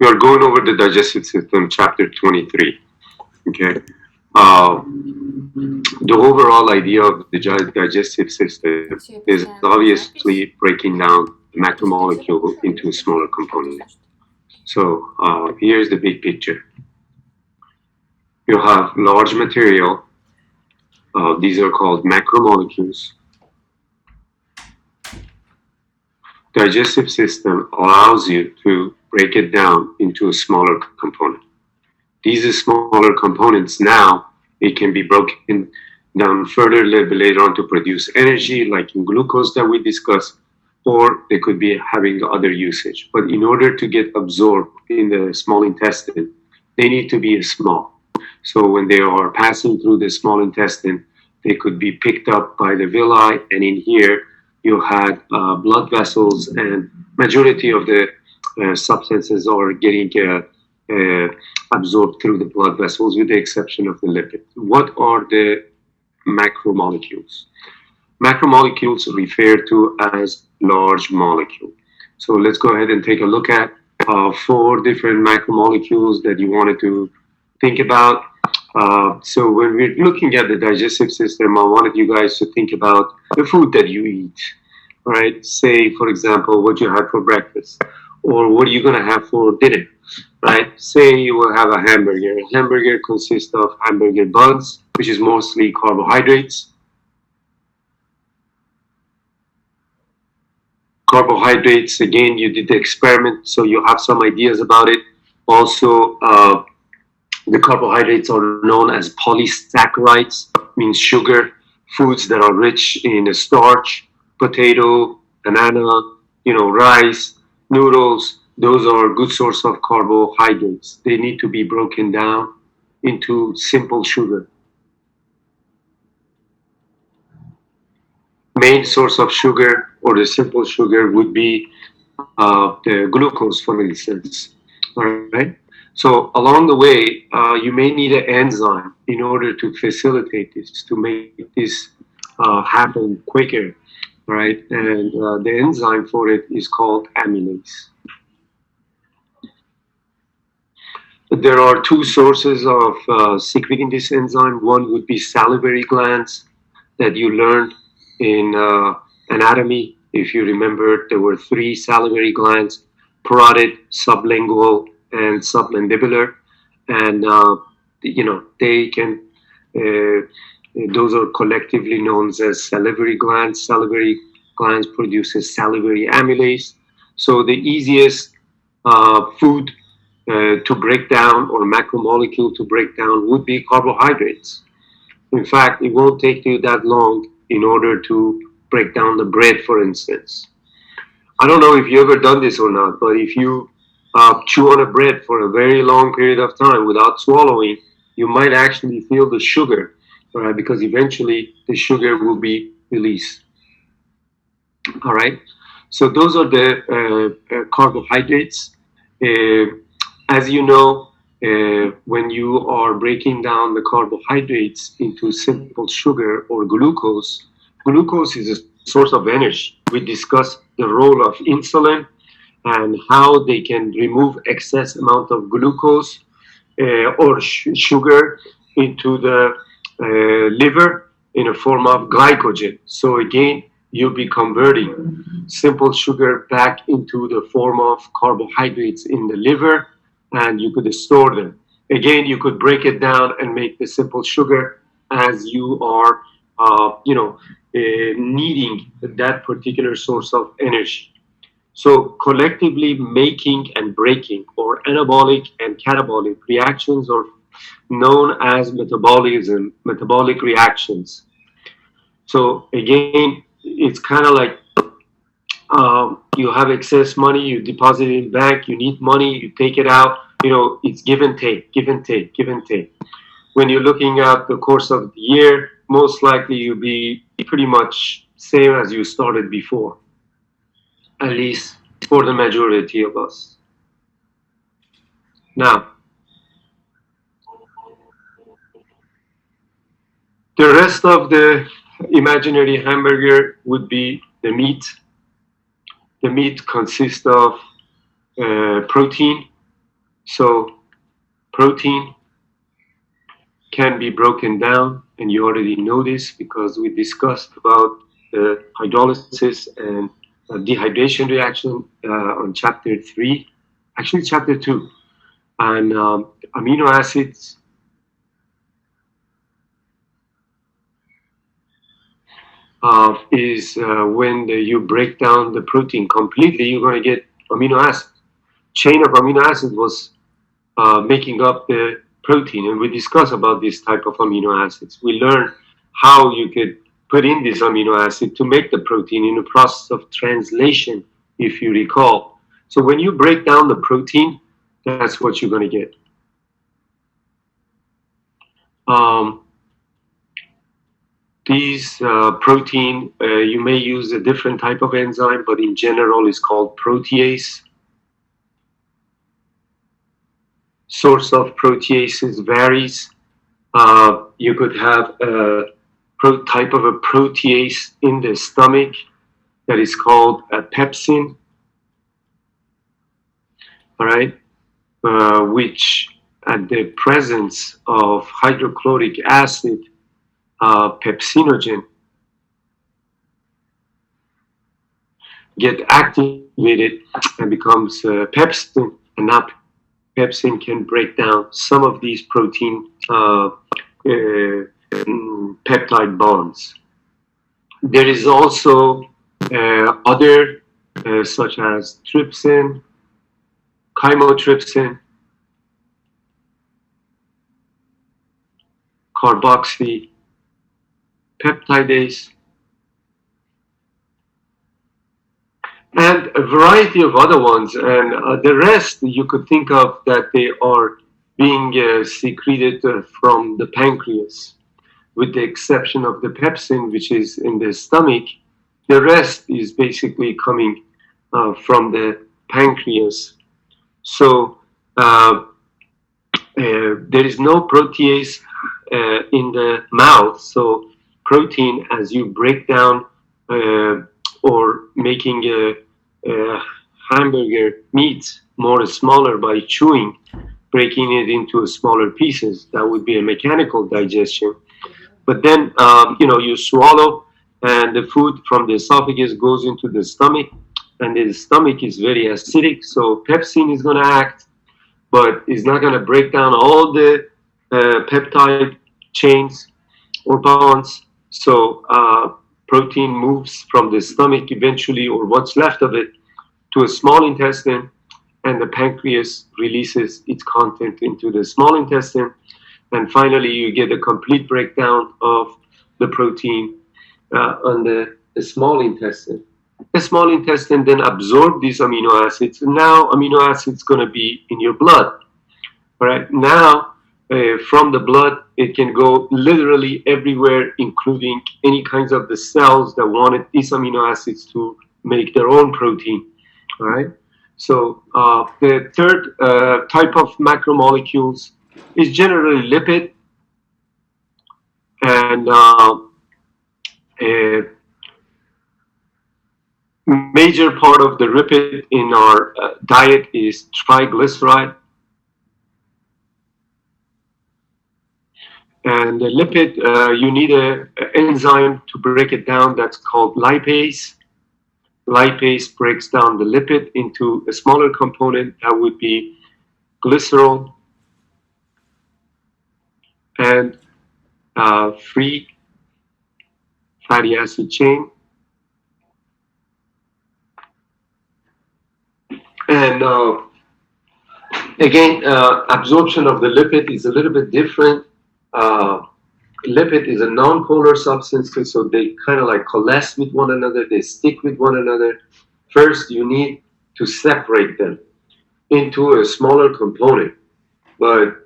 We are going over the digestive system, chapter 23. Okay. Uh, the overall idea of the digestive system is obviously breaking down the macromolecule into smaller components. So here's the big picture. You have large material. These are called macromolecules. Digestive system allows you to break it down into a smaller component. These are smaller components now, it can be broken down further a little bit later on to produce energy, like in glucose that we discussed, or they could be having other usage. But in order to get absorbed in the small intestine, they need to be small. So when they are passing through the small intestine, they could be picked up by the villi, and in here you had blood vessels, and majority of the substances are getting absorbed through the blood vessels, with the exception of the lipids. What are the macromolecules? Macromolecules refer to as large molecule. So let's go ahead and take a look at 4 different macromolecules that you wanted to think about. So when we're looking at the digestive system, I wanted you guys to think about the food that you eat, right? Say, for example, what you had for breakfast, or what are you going to have for dinner, right? Say you will have a hamburger. A hamburger consists of hamburger buns, which is mostly carbohydrates. Carbohydrates, again, you did the experiment, so you have some ideas about it. Also, the carbohydrates are known as polysaccharides, means sugar, foods that are rich in starch, potato, banana, rice, noodles. Those are a good source of carbohydrates. They need to be broken down into simple sugar. Main source of sugar, or the simple sugar, would be the glucose, for instance. All right. So along the way, you may need an enzyme in order to facilitate this, to make this happen quicker, right? And the enzyme for it is called amylase. There are 2 sources of secreting this enzyme. One would be salivary glands that you learned in anatomy. If you remember, there were 3 salivary glands: parotid, sublingual, and submandibular. And they can those are collectively known as salivary glands. Salivary glands produces salivary amylase. So the easiest food to break down, or macromolecule to break down, would be carbohydrates. In fact, it won't take you that long in order to break down the bread, for instance. I don't know if you ever done this or not, but if you chew on a bread for a very long period of time without swallowing, you might actually feel the sugar, right? Because eventually the sugar will be released. All right. So those are the carbohydrates. As you know, when you are breaking down the carbohydrates into simple sugar or glucose, glucose is a source of energy. We discussed the role of insulin and how they can remove excess amount of glucose or sugar into the liver in a form of glycogen. So again, you'll be converting simple sugar back into the form of carbohydrates in the liver, and you could store them. Again, you could break it down and make the simple sugar as you are, needing that particular source of energy. So collectively, making and breaking, or anabolic and catabolic reactions, are known as metabolism, metabolic reactions. So again, it's kind of like you have excess money, you deposit it in bank, you need money, you take it out. It's give and take, give and take, give and take. When you're looking at the course of the year, most likely you'll be pretty much same as you started before, at least for the majority of us. Now, the rest of the imaginary hamburger would be the meat. The meat consists of protein, So protein can be broken down, and you already know this because we discussed about the hydrolysis and dehydration reaction on chapter 3, actually chapter 2. And amino acids is when you break down the protein completely, you're going to get amino acid. Chain of amino acid was making up the protein, and we discuss about this type of amino acids. We learn how you could put in this amino acid to make the protein in the process of translation, if you recall. So when you break down the protein, that's what you're going to get. Um, these protein, you may use a different type of enzyme, but in general, it's called protease. Source of proteases varies. You could have a type of a protease in the stomach that is called a pepsin, all right, which at the presence of hydrochloric acid, pepsinogen, get activated and becomes pepsin, and now pepsin can break down some of these protein peptide bonds. There is also other such as trypsin, chymotrypsin, carboxypeptidase, and a variety of other ones. And the rest you could think of that they are being secreted from the pancreas, with the exception of the pepsin, which is in the stomach. The rest is basically coming from the pancreas. So there is no protease in the mouth. So protein, as you break down or making a hamburger meat more smaller by chewing, breaking it into smaller pieces, that would be a mechanical digestion. But then, you swallow, and the food from the esophagus goes into the stomach, and the stomach is very acidic, so pepsin is going to act, but it's not going to break down all the peptide chains or bonds. So protein moves from the stomach eventually, or what's left of it, to a small intestine, and the pancreas releases its content into the small intestine. And finally, you get a complete breakdown of the protein on the small intestine. The small intestine then absorbs these amino acids, and now amino acids going to be in your blood. All right, now from the blood, it can go literally everywhere, including any kinds of the cells that wanted these amino acids to make their own protein. All right, so the third type of macromolecules is generally lipid, and a major part of the lipid in our diet is triglyceride. And the lipid, you need an enzyme to break it down that's called lipase. Lipase breaks down the lipid into a smaller component that would be glycerol and free fatty acid chain. And again, absorption of the lipid is a little bit different. Lipid is a non-polar substance, so they kind of like coalesce with one another, they stick with one another. First, you need to separate them into a smaller component. But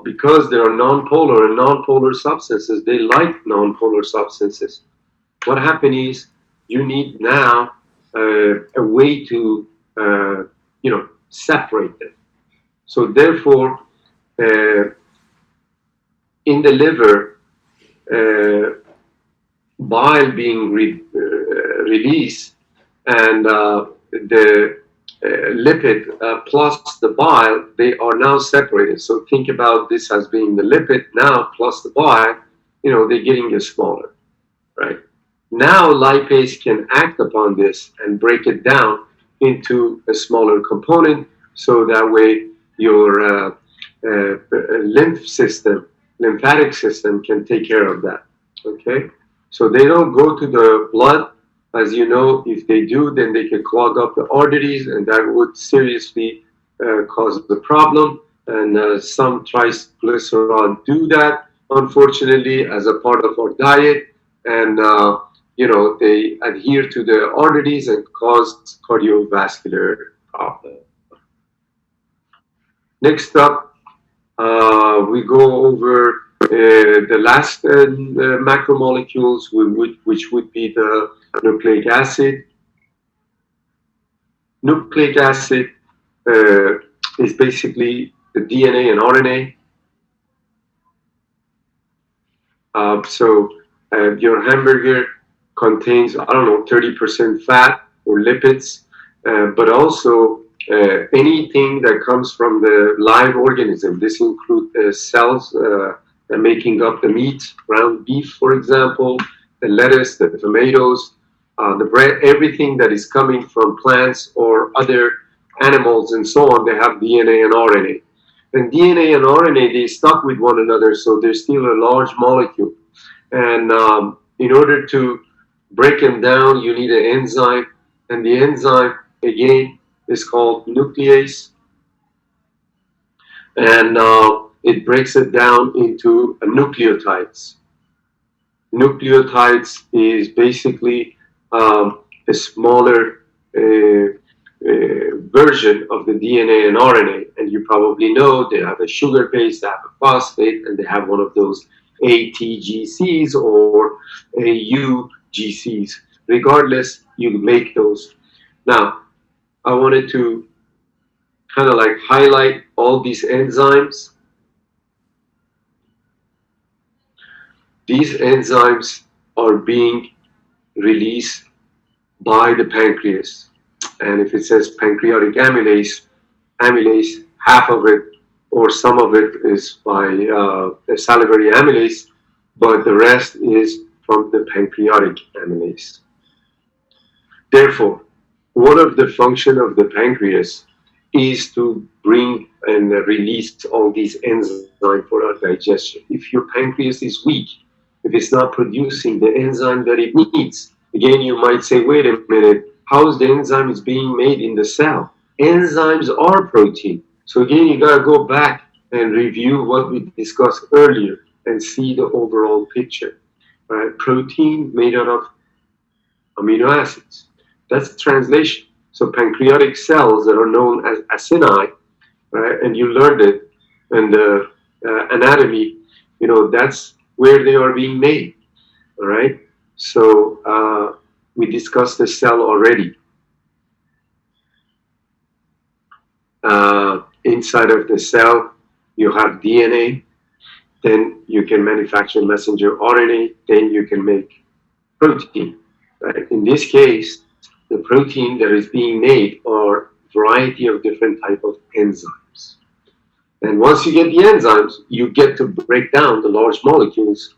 because they are non-polar, and non-polar substances, they like non-polar substances. What happens is you need now a way to separate them. So therefore, in the liver, bile being released, and the lipid plus the bile, they are now separated. So think about this as being the lipid now plus the bile, they're getting smaller, right? Now lipase can act upon this and break it down into a smaller component, so that way your lymphatic system can take care of that. Okay, so they don't go to the blood. As you know, if they do, then they can clog up the arteries, and that would seriously cause the problem. And some triglycerol do that, unfortunately, as a part of our diet. And they adhere to the arteries and cause cardiovascular problems. Next up, we go over the last macromolecules, which would be the nucleic acid. Nucleic acid is basically the DNA and RNA. Your hamburger contains, I don't know, 30% fat or lipids, but also anything that comes from the live organism. This includes cells making up the meat, ground beef, for example, the lettuce, the tomatoes, the bread, everything that is coming from plants or other animals and so on. They have DNA and RNA. And DNA and RNA, they stuck with one another, so they're still a large molecule. And in order to break them down, you need an enzyme. And the enzyme, again, is called nuclease. And it breaks it down into nucleotides. Nucleotides is basically a smaller version of the DNA and RNA. And you probably know they have a sugar base, they have a phosphate, and they have one of those ATGCs or AUGCs. Regardless, you make those. Now, I wanted to kind of like highlight all these enzymes. These enzymes are being released by the pancreas. And if it says pancreatic amylase, half of it or some of it is by the salivary amylase, but the rest is from the pancreatic amylase. Therefore, one of the functions of the pancreas is to bring and release all these enzymes for our digestion. If your pancreas is weak, if it's not producing the enzyme that it needs, again, you might say, wait a minute, how is the enzyme is being made in the cell? Enzymes are protein. So again, you got to go back and review what we discussed earlier and see the overall picture. Right? Protein made out of amino acids. That's the translation. So pancreatic cells that are known as acini, right? And you learned it in the anatomy, that's where they are being made. All right. So we discussed the cell already. Inside of the cell, you have DNA. Then you can manufacture messenger RNA. Then you can make protein. Right? In this case, the protein that is being made are a variety of different type of enzymes. And once you get the enzymes, you get to break down the large molecules.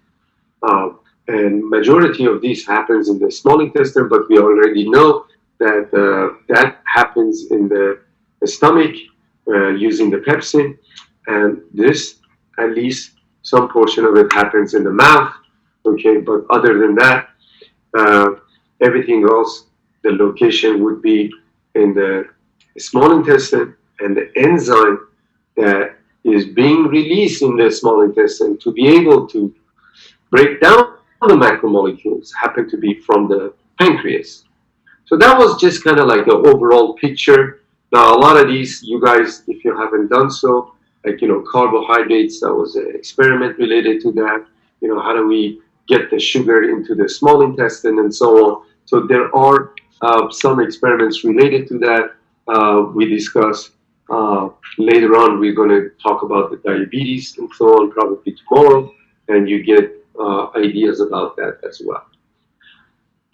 And majority of this happens in the small intestine, but we already know that that happens in the stomach using the pepsin. And this, at least some portion of it happens in the mouth. Okay, but other than that, everything else, the location would be in the small intestine, and the enzyme that is being released in the small intestine to be able to break down the macromolecules happen to be from the pancreas. So that was just kind of like the overall picture. Now, a lot of these, you guys, if you haven't done so, like, carbohydrates, that was an experiment related to that. How do we get the sugar into the small intestine and so on. So there are some experiments related to that. We discuss later on. We're going to talk about the diabetes and so on, probably tomorrow, and you get ideas about that as well.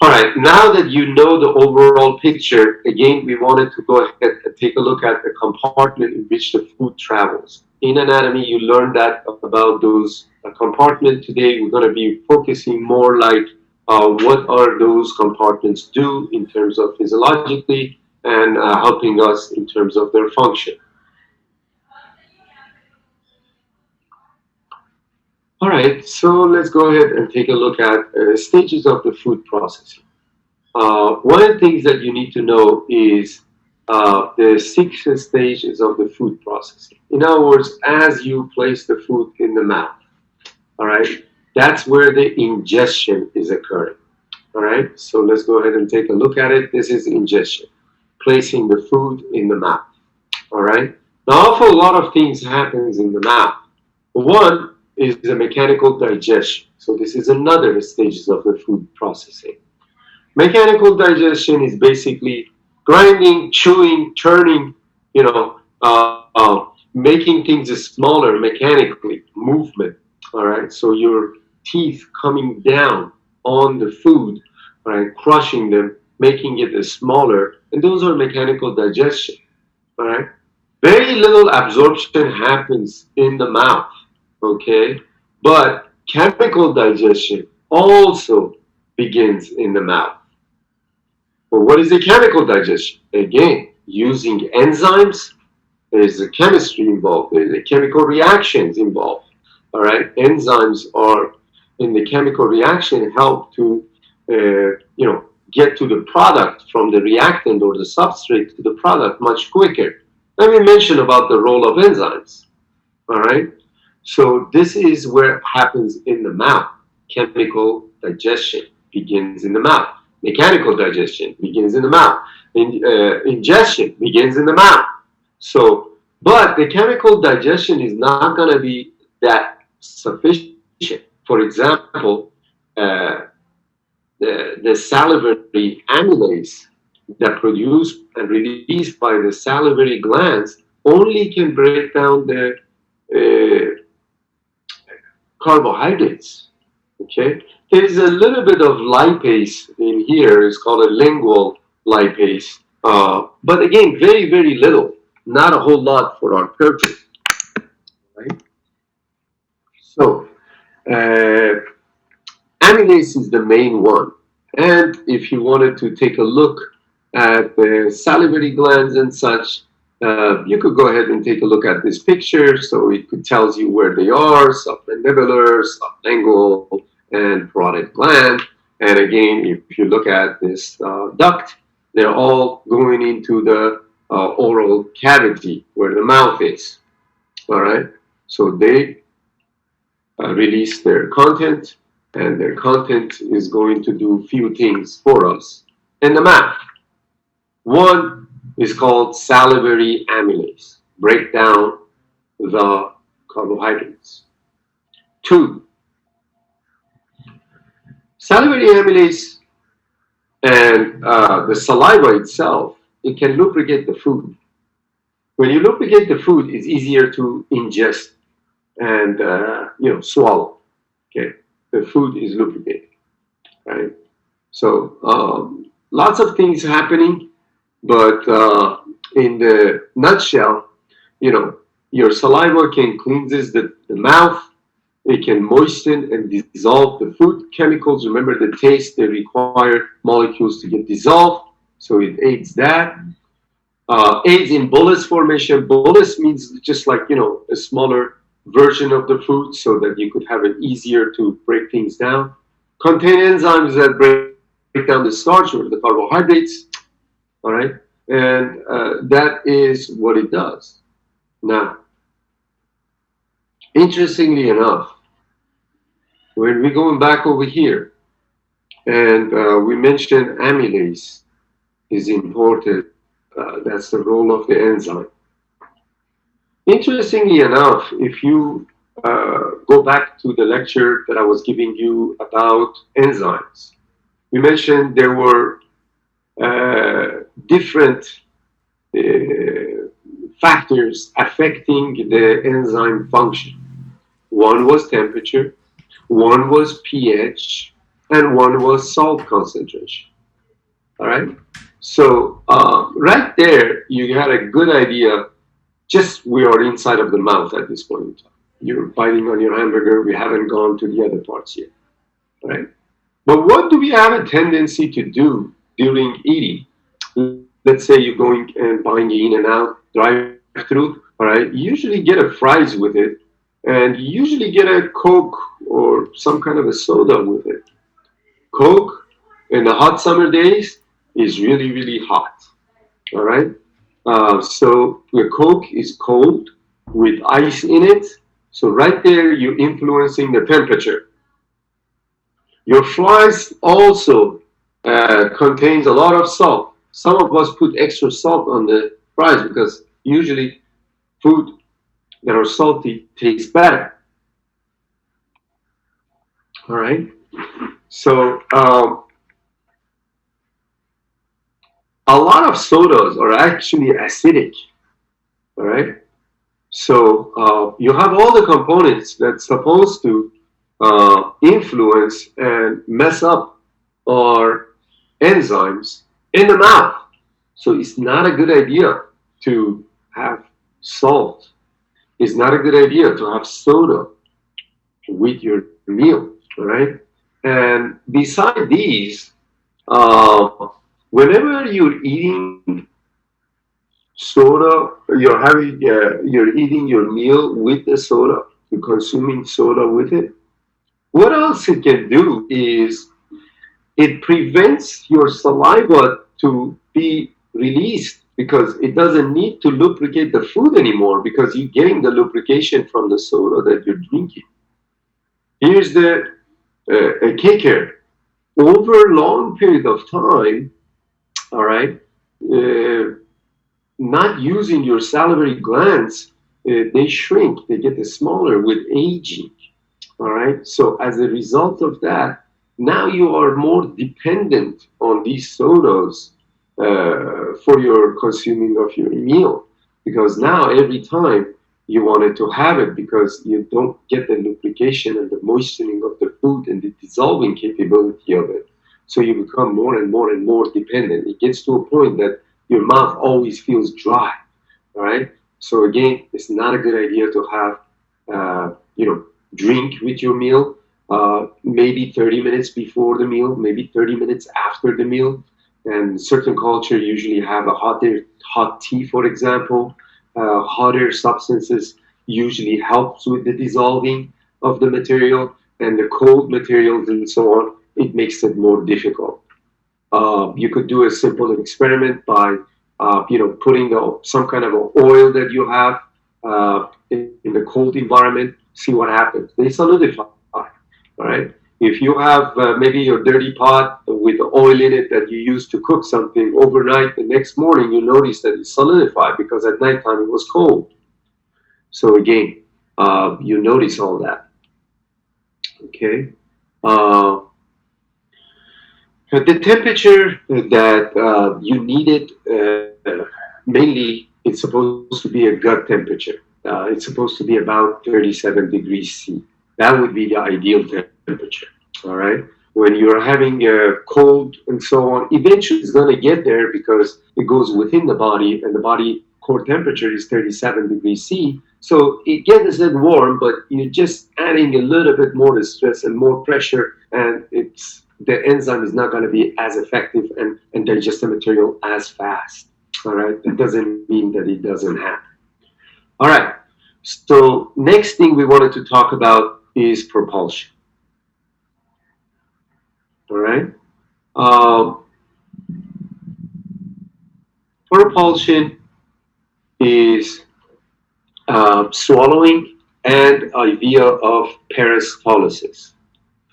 All right, now that you know the overall picture, again, we wanted to go ahead and take a look at the compartment in which the food travels. In anatomy, you learned that about those compartments. Today, we're going to be focusing more like what are those compartments do in terms of physiologically and helping us in terms of their function. All right, so let's go ahead and take a look at stages of the food processing. One of the things that you need to know is the six stages of the food processing. In other words, as you place the food in the mouth, all right, that's where the ingestion is occurring. All right, so let's go ahead and take a look at it. This is ingestion, placing the food in the mouth. All right, now, an awful lot of things happens in the mouth. One is the mechanical digestion. So this is another stages of the food processing. Mechanical digestion is basically grinding, chewing, turning, making things smaller mechanically, movement. All right, so your teeth coming down on the food, all right, crushing them, making it smaller, and those are mechanical digestion. All right, very little absorption happens in the mouth, okay, but chemical digestion also begins in the mouth. Well, what is the chemical digestion? Again, using enzymes, there's a chemistry involved, there's a chemical reactions involved. All right, enzymes are in the chemical reaction help to, get to the product from the reactant or the substrate to the product much quicker. Let me mention about the role of enzymes. All right, so this is where it happens in the mouth. Chemical digestion begins in the mouth. Mechanical digestion begins in the mouth. Ingestion begins in the mouth. So, but the chemical digestion is not going to be that sufficient. For example, the salivary amylase that produced and released by the salivary glands only can break down the carbohydrates. Okay, there is a little bit of lipase in here. It's called a lingual lipase, but again, very very little, not a whole lot for our purpose. Right? So, amylase is the main one, and if you wanted to take a look at the salivary glands and such, you could go ahead and take a look at this picture. So it tells you where they are: submandibular, sublingual, and parotid gland. And again, if you look at this duct, they're all going into the oral cavity where the mouth is. All right. So they release their content, and their content is going to do few things for us in the mouth. One is called salivary amylase, break down the carbohydrates. Two, salivary amylase and the saliva itself, it can lubricate the food. When you lubricate the food, it's easier to ingest and swallow. Okay, the food is lubricated, right? So lots of things happening, but in the nutshell, your saliva can cleanses the mouth. It can moisten and dissolve the food chemicals. Remember the taste, they require molecules to get dissolved, so it aids that. Aids in bolus formation. Bolus means just like, a smaller version of the food so that you could have it easier to break things down. Contain enzymes that break down the starch or the carbohydrates. All right. And that is what it does. Now, interestingly enough, when we're going back over here, and we mentioned amylase is important. That's the role of the enzyme. Interestingly enough, if you go back to the lecture that I was giving you about enzymes, we mentioned there were different factors affecting the enzyme function. One was temperature, one was pH, and one was salt concentration. All right. So right there, you had a good idea. Just we are inside of the mouth at this point in time. You're biting on your hamburger. We haven't gone to the other parts yet. All right. But what do we have a tendency to do during eating? Let's say you're going and buying in and out drive-through. All right. You usually get a fries with it, and you usually get a Coke or some kind of a soda with it. Coke in the hot summer days is really, really hot. All right. So the Coke is cold with ice in it. So right there, you're influencing the temperature. Your fries also contains a lot of salt. Some of us put extra salt on the fries because usually food that are salty tastes better. All right. So a lot of sodas are actually acidic. All right. So you have all the components that's supposed to influence and mess up our enzymes in the mouth. So it's not a good idea to have salt. It's not a good idea to have soda with your meal. All right. And beside these, whenever you're eating soda, you're eating your meal with the soda, you're consuming soda with it. What else it can do is it prevents your saliva to be released because it doesn't need to lubricate the food anymore because you're getting the lubrication from the soda that you're drinking. Here's the a kicker. Over a long period of time, all right, uh, not using your salivary glands, they shrink, they get smaller with aging. All right. So as a result of that, now you are more dependent on these sodas for your consuming of your meal because now every time you wanted to have it because you don't get the lubrication and the moistening of the food and the dissolving capability of it. So you become more and more and more dependent. It gets to a point that your mouth always feels dry. All right. So again, it's not a good idea to have, drink with your meal. Maybe 30 minutes before the meal, maybe 30 minutes after the meal. And certain culture usually have a hot tea, for example. Hotter substances usually helps with the dissolving of the material, and the cold materials and so on. It makes it more difficult. You could do a simple experiment by, putting some kind of oil that you have in the cold environment. See what happens. They solidify. All right. If you have maybe your dirty pot with oil in it that you use to cook something overnight, the next morning you notice that it's solidified because at nighttime it was cold. So again, you notice all that. Okay. Uh, the temperature that you need it, mainly it's supposed to be a gut temperature. It's supposed to be about 37 degrees C. That would be the ideal temperature. All right. When you're having a cold and so on, eventually it's going to get there because it goes within the body, and the body core temperature is 37 degrees C. So it gets it warm, but you're just adding a little bit more stress and more pressure, and the enzyme is not going to be as effective and digest the material as fast. All right. That doesn't mean that it doesn't happen. All right. So next thing we wanted to talk about is propulsion. All right. Um, Propulsion is swallowing and idea of peristalsis.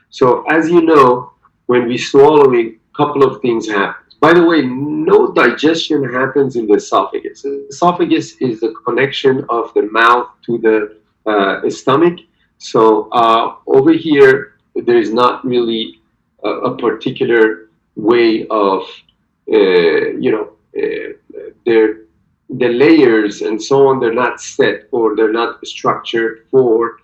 So as you know, when we swallow, a couple of things happen. By the way, no digestion happens in the esophagus. The esophagus is the connection of the mouth to the stomach. So over here, there is not really a particular way of, they're, the layers and so on, they're not set or they're not structured for,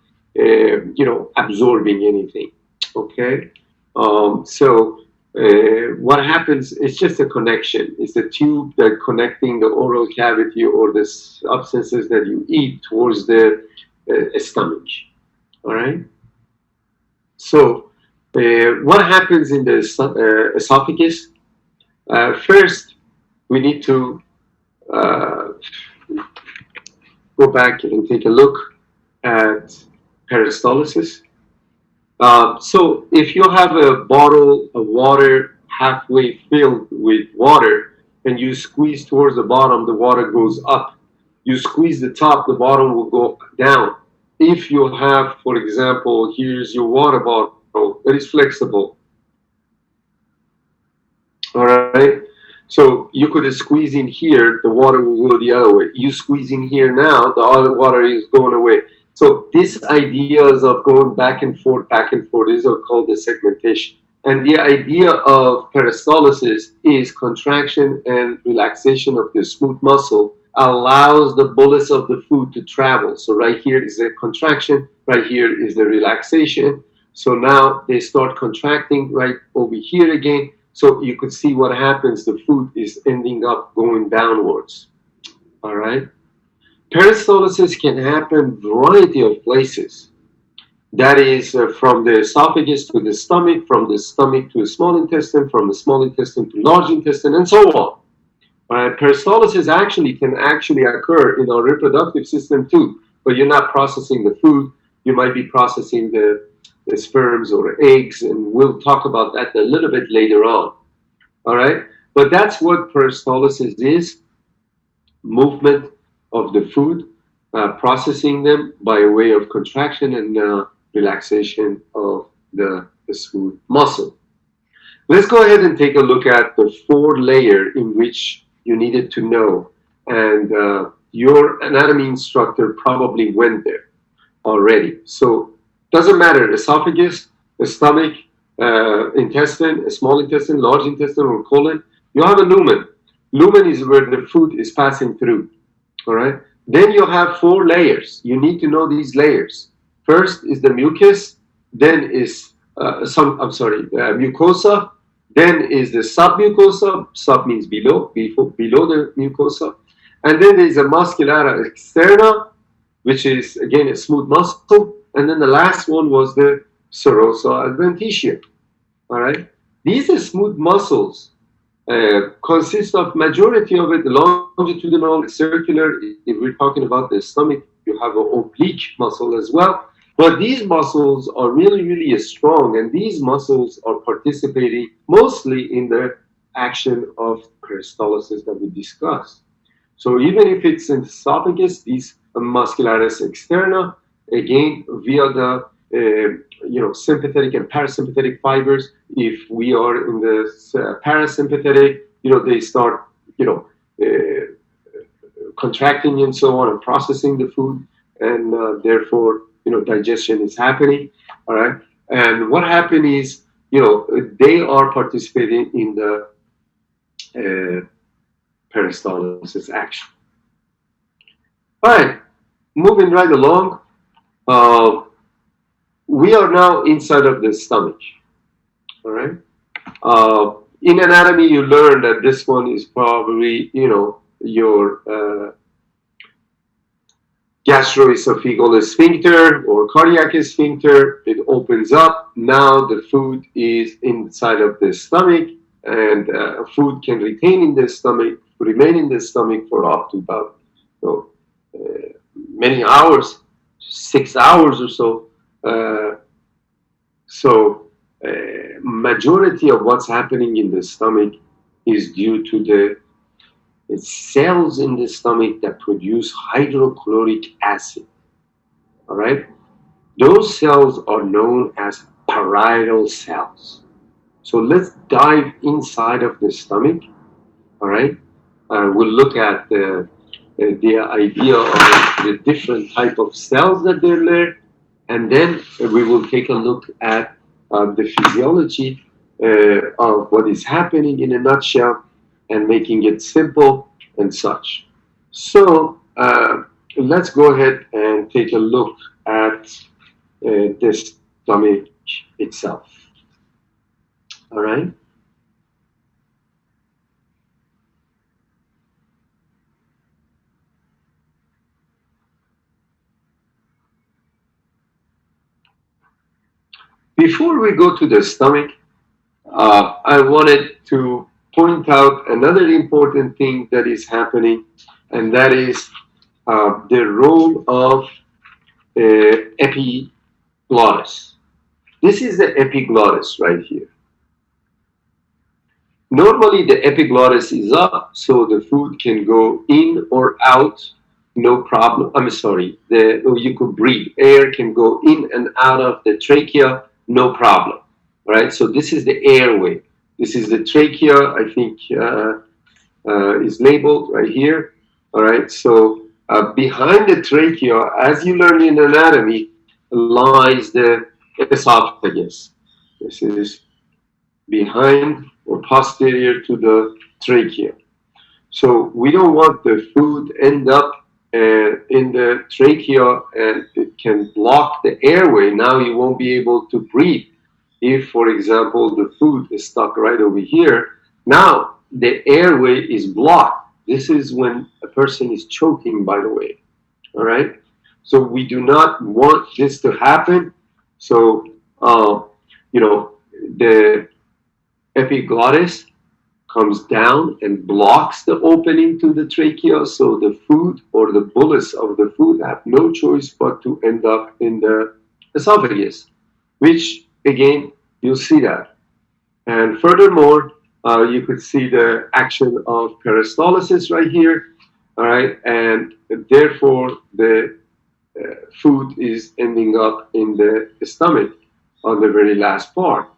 absorbing anything. Okay. What happens? It's just a connection. It's the tube that connecting the oral cavity or the substances that you eat towards the stomach. All right. So, what happens in the esophagus? First, we need to uh, go back and take a look at peristalsis. So if you have a bottle of water halfway filled with water and you squeeze towards the bottom, the water goes up. You squeeze the top, the bottom will go down. If you have, for example, here's your water bottle, it is flexible. All right. So you could squeeze in here, the water will go the other way. You squeeze in here now, the other water is going away. So these ideas of going back and forth, these are called the segmentation. And the idea of peristalsis is contraction and relaxation of the smooth muscle allows the bolus of the food to travel. So right here is the contraction, right here is the relaxation. So now they start contracting right over here again. So you could see what happens. The food is ending up going downwards. All right. Peristalsis can happen variety of places. That is from the esophagus to the stomach, from the stomach to the small intestine, from the small intestine to large intestine, and so on. Peristalsis actually can actually occur in our reproductive system too, but you're not processing the food. You might be processing the sperms or eggs, and we'll talk about that a little bit later on. All right, but that's what peristalsis is: movement of the food, processing them by way of contraction and relaxation of the smooth muscle. Let's go ahead and take a look at the four layer in which you needed to know, and your anatomy instructor probably went there already. So doesn't matter, esophagus, the stomach, intestine, small intestine, large intestine, or colon. You have a lumen. Lumen is where the food is passing through. All right. Then you have four layers. You need to know these layers. First is the mucus. Then is mucosa. Then is the submucosa. Sub means below, below the mucosa. And then there is a musculata externa, which is again a smooth muscle. And then the last one was the serosa adventitia. All right. These are smooth muscles. Consist of majority of it longitudinal, circular. If we're talking about the stomach, you have an oblique muscle as well. But these muscles are really, really strong, and these muscles are participating mostly in the action of peristalsis that we discussed. So even if it's in the esophagus, these muscularis externa, again via the sympathetic and parasympathetic fibers. If we are in the parasympathetic, they start contracting and so on and processing the food, and therefore digestion is happening. All right, and what happened is they are participating in the peristalsis action. All right, moving right along. We are now inside of the stomach. All right. In anatomy, you learn that this one is probably your gastroesophageal sphincter or cardiac sphincter. It opens up. Now the food is inside of the stomach, and food can remain in the stomach for up to about many hours, 6 hours or so. Majority of what's happening in the stomach is due to the cells in the stomach that produce hydrochloric acid. All right, those cells are known as parietal cells. So let's dive inside of the stomach. All right, we'll look at the idea of the different type of cells that they're there, and then we will take a look at the physiology of what is happening in a nutshell and making it simple and such. So let's go ahead and take a look at the stomach itself. All right. Before we go to the stomach, I wanted to point out another important thing that is happening, and that is the role of epiglottis. This is the epiglottis right here. Normally, the epiglottis is up, so the food can go in or out, no problem. I'm sorry, you could breathe. Air can go in and out of the trachea, no problem. All right, so this is the airway. This is the trachea, I think is labeled right here. All right, so behind the trachea, as you learn in anatomy, lies the esophagus. This is behind or posterior to the trachea. So we don't want the food end up in the trachea and it can block the airway. Now you won't be able to breathe. If, for example, the food is stuck right over here, now the airway is blocked. This is when a person is choking, by the way. All right. So we do not want this to happen. So, you know, the epiglottis comes down and blocks the opening to the trachea, so the food or the bullets of the food have no choice but to end up in the esophagus, which again, you'll see that. And furthermore, you could see the action of peristalsis right here, all right, and therefore the food is ending up in the stomach on the very last part.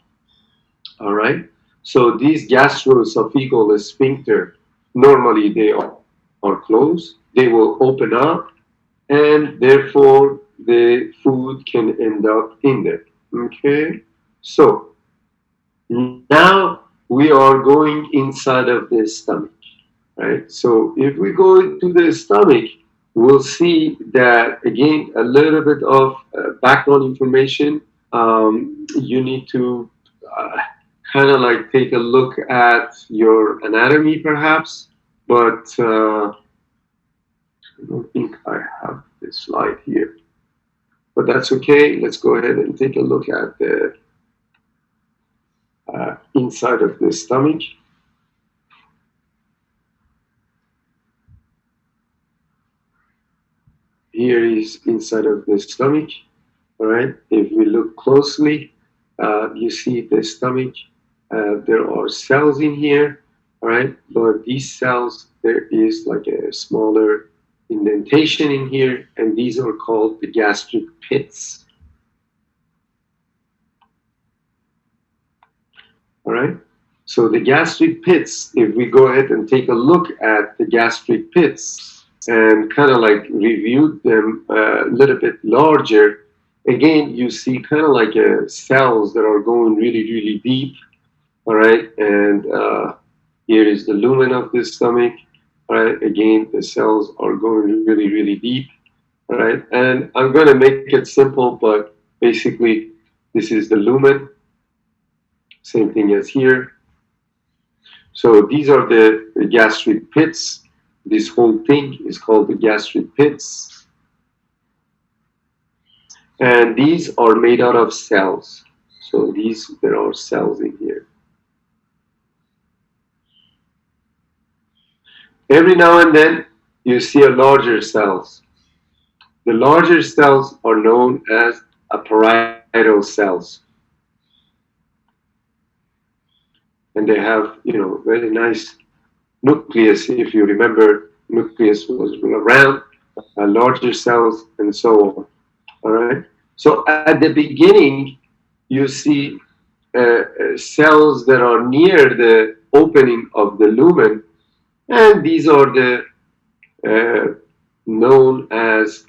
All right. So these gastroesophageal sphincter, normally they are closed. They will open up, and therefore the food can end up in there. Okay. So now we are going inside of the stomach. Right. So if we go to the stomach, we'll see that again a little bit of background information. You need to uh, kind of like take a look at your anatomy perhaps, but I don't think I have this slide here. But that's okay. Let's go ahead and take a look at the inside of the stomach. Here is inside of the stomach. All right. If we look closely, you see the stomach. There are cells in here. All right. But these cells, there is like a smaller indentation in here, and these are called the gastric pits. All right. So the gastric pits, if we go ahead and take a look at the gastric pits and kind of like review them a little bit larger, again, you see kind of like cells that are going really, really deep. All right. And here is the lumen of the stomach. All right. Again, the cells are going really, really deep. All right. And I'm going to make it simple, but basically, this is the lumen. Same thing as here. So these are the gastric pits. This whole thing is called the gastric pits. And these are made out of cells. So there are cells in here. Every now and then, you see a larger cells. The larger cells are known as a parietal cells. And they have, very nice nucleus. If you remember, nucleus was around, larger cells, and so on. All right. So at the beginning, you see cells that are near the opening of the lumen, and these are the known as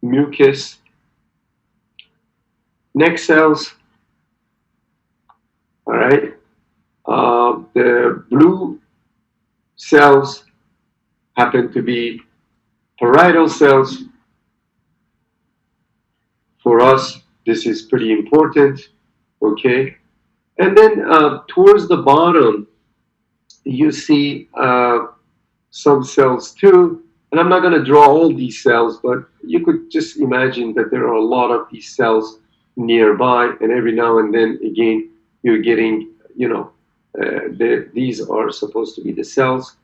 mucus neck cells. All right. The blue cells happen to be parietal cells. For us, this is pretty important. Okay, and then towards the bottom you see some cells too. And I'm not going to draw all these cells, but you could just imagine that there are a lot of these cells nearby, and every now and then, again, you're getting, these are supposed to be the cells.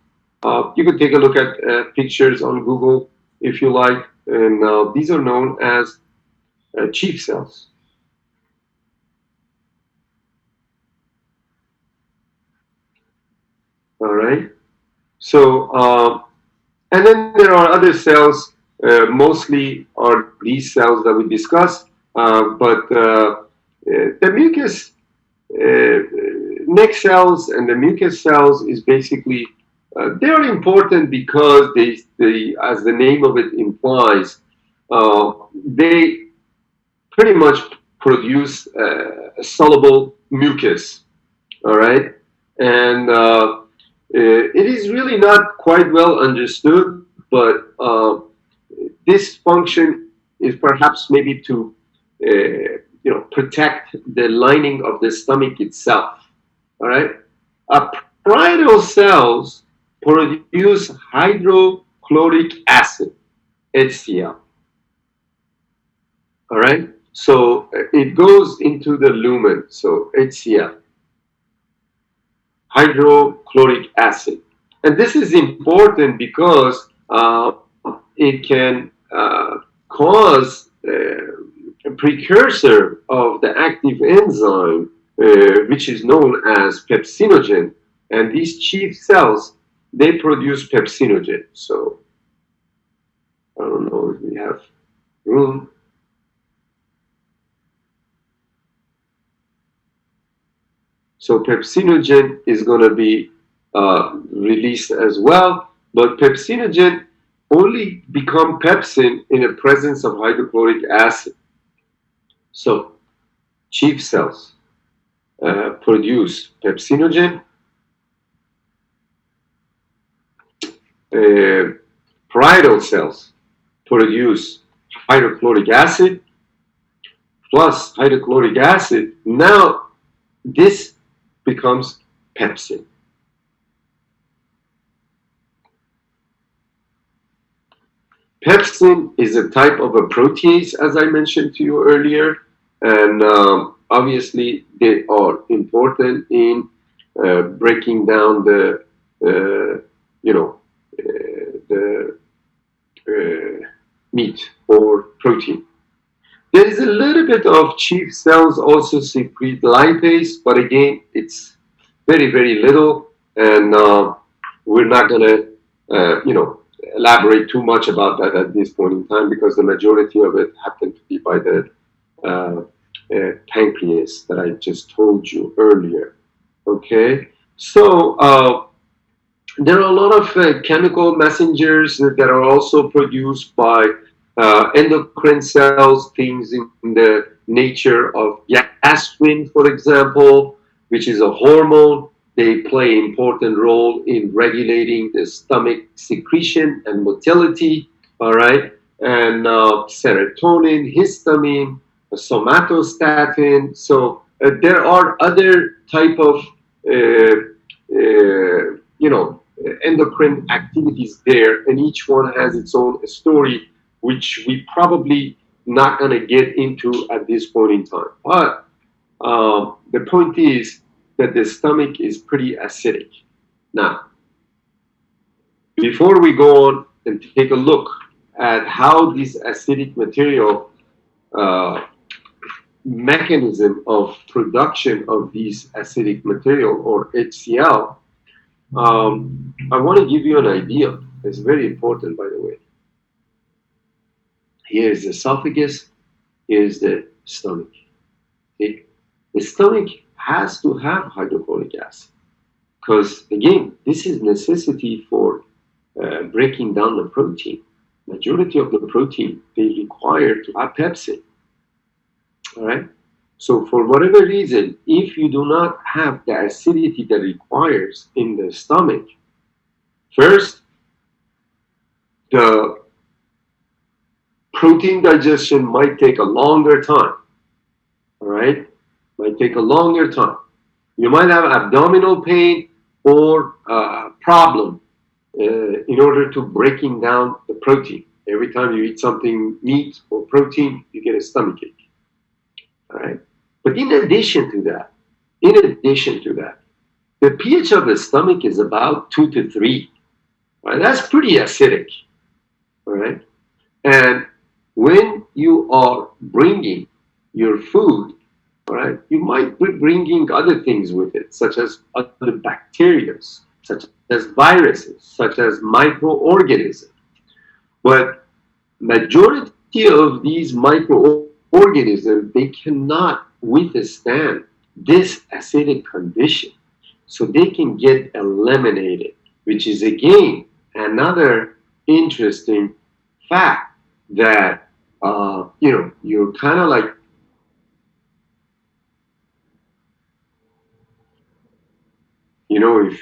You could take a look at pictures on Google if you like, and these are known as chief cells. All right. So, and then there are other cells, mostly are these cells that we discussed, but the mucus neck cells and the mucus cells is basically they're important because they, as the name of it implies, they pretty much produce soluble mucus. All right, and it is really not quite well understood, but this function is perhaps maybe to protect the lining of the stomach itself. All right, parietal cells produce hydrochloric acid, HCl. All right, so it goes into the lumen, so HCl, hydrochloric acid. And this is important because it can cause a precursor of the active enzyme, which is known as pepsinogen. And these chief cells, they produce pepsinogen. So I don't know if we have room. So pepsinogen is going to be released as well, but pepsinogen only become pepsin in the presence of hydrochloric acid. So chief cells produce pepsinogen, parietal cells produce hydrochloric acid plus hydrochloric acid. Now this becomes pepsin. Pepsin is a type of a protease, as I mentioned to you earlier, and obviously they are important in breaking down the, the meat or protein. There is a little bit of chief cells also secrete lipase, but again, it's very, very little, and we're not going to, elaborate too much about that at this point in time because the majority of it happened to be by the pancreas that I just told you earlier. Okay, so there are a lot of chemical messengers that are also produced by endocrine cells, things in the nature of gastrin, for example, which is a hormone. They play an important role in regulating the stomach secretion and motility, all right? And serotonin, histamine, somatostatin. So there are other type of, endocrine activities there, and each one has its own story, which we probably not going to get into at this point in time. But the point is that the stomach is pretty acidic. Now, before we go on and take a look at how this acidic material mechanism of production of these acidic material or HCl, I want to give you an idea. It's very important, by the way. Here's the esophagus, here's the stomach. Okay? The stomach has to have hydrochloric acid because, again, this is necessity for breaking down the protein. Majority of the protein they require to have pepsin. All right. So for whatever reason, if you do not have the acidity that requires in the stomach, first, the protein digestion might take a longer time. All right, Might take a longer time. You might have abdominal pain or problem in order to breaking down the protein. Every time you eat something meat or protein, you get a stomach ache. All right. But in addition to that, the pH of the stomach is about 2 to 3. Right? That's pretty acidic. All right. And when you are bringing your food, all right, you might be bringing other things with it, such as other bacteria, such as viruses, such as microorganisms. But majority of these microorganisms, they cannot withstand this acidic condition. So they can get eliminated, which is again another interesting fact that you're kind of like, if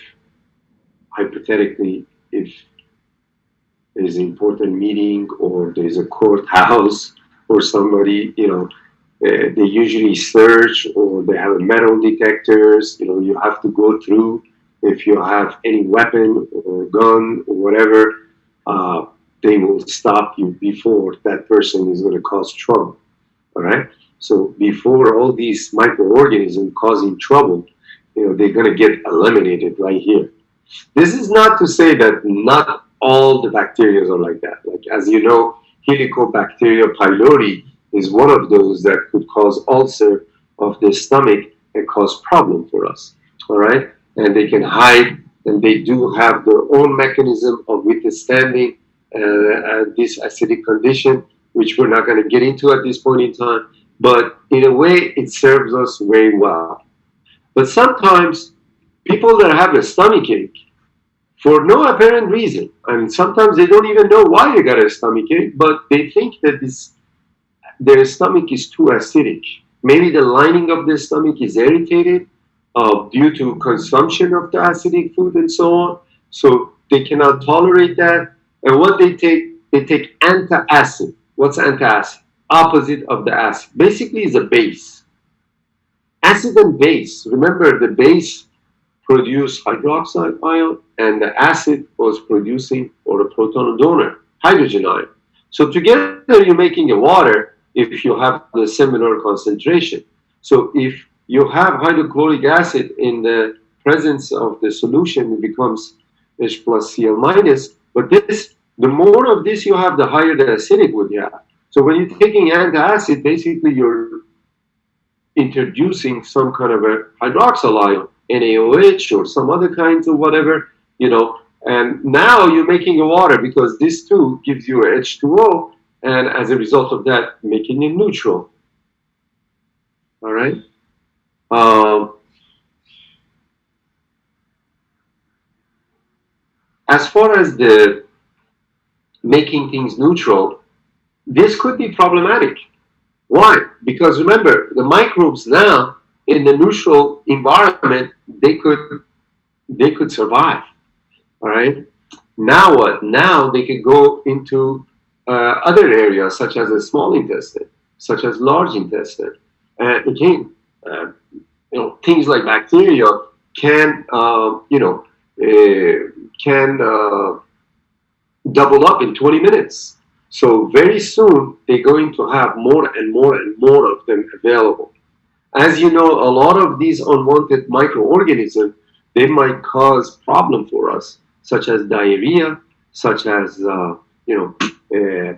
hypothetically, if there's an important meeting or there's a courthouse or somebody, they usually search or they have metal detectors, you have to go through if you have any weapon or gun or whatever, uh, they will stop you before that person is going to cause trouble. All right. So before all these microorganisms causing trouble, they're going to get eliminated right here. This is not to say that not all the bacteria are like that. Like, as you know, Helicobacter pylori is one of those that could cause ulcer of the stomach and cause problem for us. All right, and they can hide, and they do have their own mechanism of withstanding this acidic condition, which we're not going to get into at this point in time. But in a way, it serves us very well. But sometimes people that have a stomach ache for no apparent reason, and sometimes they don't even know why they got a stomach ache, but they think that their stomach is too acidic. Maybe the lining of their stomach is irritated due to consumption of the acidic food and so on. So they cannot tolerate that. And what they take antacid. What's antacid? Opposite of the acid. Basically, is a base. Acid and base. Remember, the base produce hydroxide ion, and the acid was producing, or a proton donor, hydrogen ion. So together you're making a water if you have the similar concentration. So if you have hydrochloric acid in the presence of the solution, it becomes H plus Cl minus. But the more of this you have, the higher the acidic would you have. So when you're taking antacid, basically you're introducing some kind of a hydroxyl ion, NaOH or some other kinds of whatever, and now you're making a water because this too gives you a H2O, and as a result of that, making it neutral. All right. As far as the making things neutral, this could be problematic. Why? Because remember, the microbes now in the neutral environment, they could survive. All right. Now what? Now they could go into other areas such as the small intestine, such as large intestine. And again, things like bacteria can double up in 20 minutes. So very soon they're going to have more and more and more of them available. As you know, a lot of these unwanted microorganisms, they might cause problem for us, such as diarrhea, such as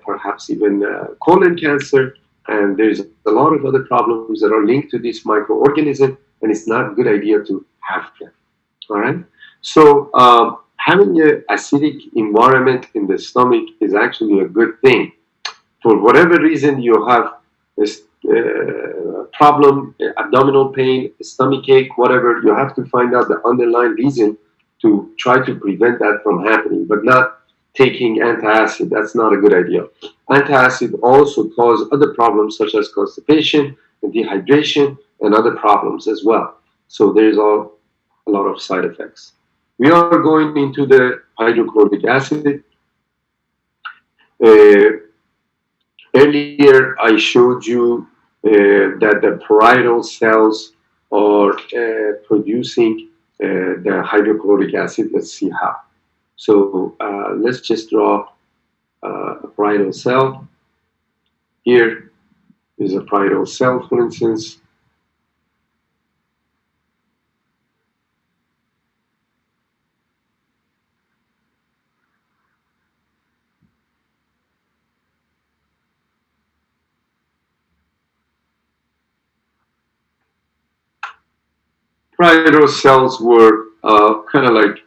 perhaps even colon cancer, and there's a lot of other problems that are linked to this microorganism, and it's not a good idea to have them. All right. So having an acidic environment in the stomach is actually a good thing. For whatever reason you have this problem, abdominal pain, stomach ache, whatever, you have to find out the underlying reason to try to prevent that from happening, but not taking antacid. That's not a good idea. Antacid also cause other problems such as constipation and dehydration and other problems as well. So there's a lot of side effects. We are going into the hydrochloric acid. Uh, Earlier, I showed you that the parietal cells are producing the hydrochloric acid. Let's see how. So let's just draw a parietal cell. Here is a parietal cell, for instance. Parietal cells were kind of like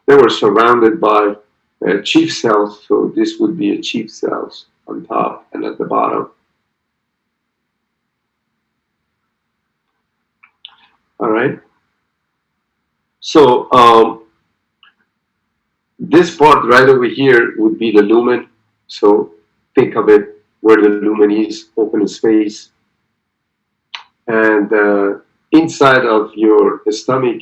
they were surrounded by chief cells, so this would be a chief cells on top and at the bottom. All right. So this part right over here would be the lumen. So think of it where the lumen is, open space. And inside of your stomach,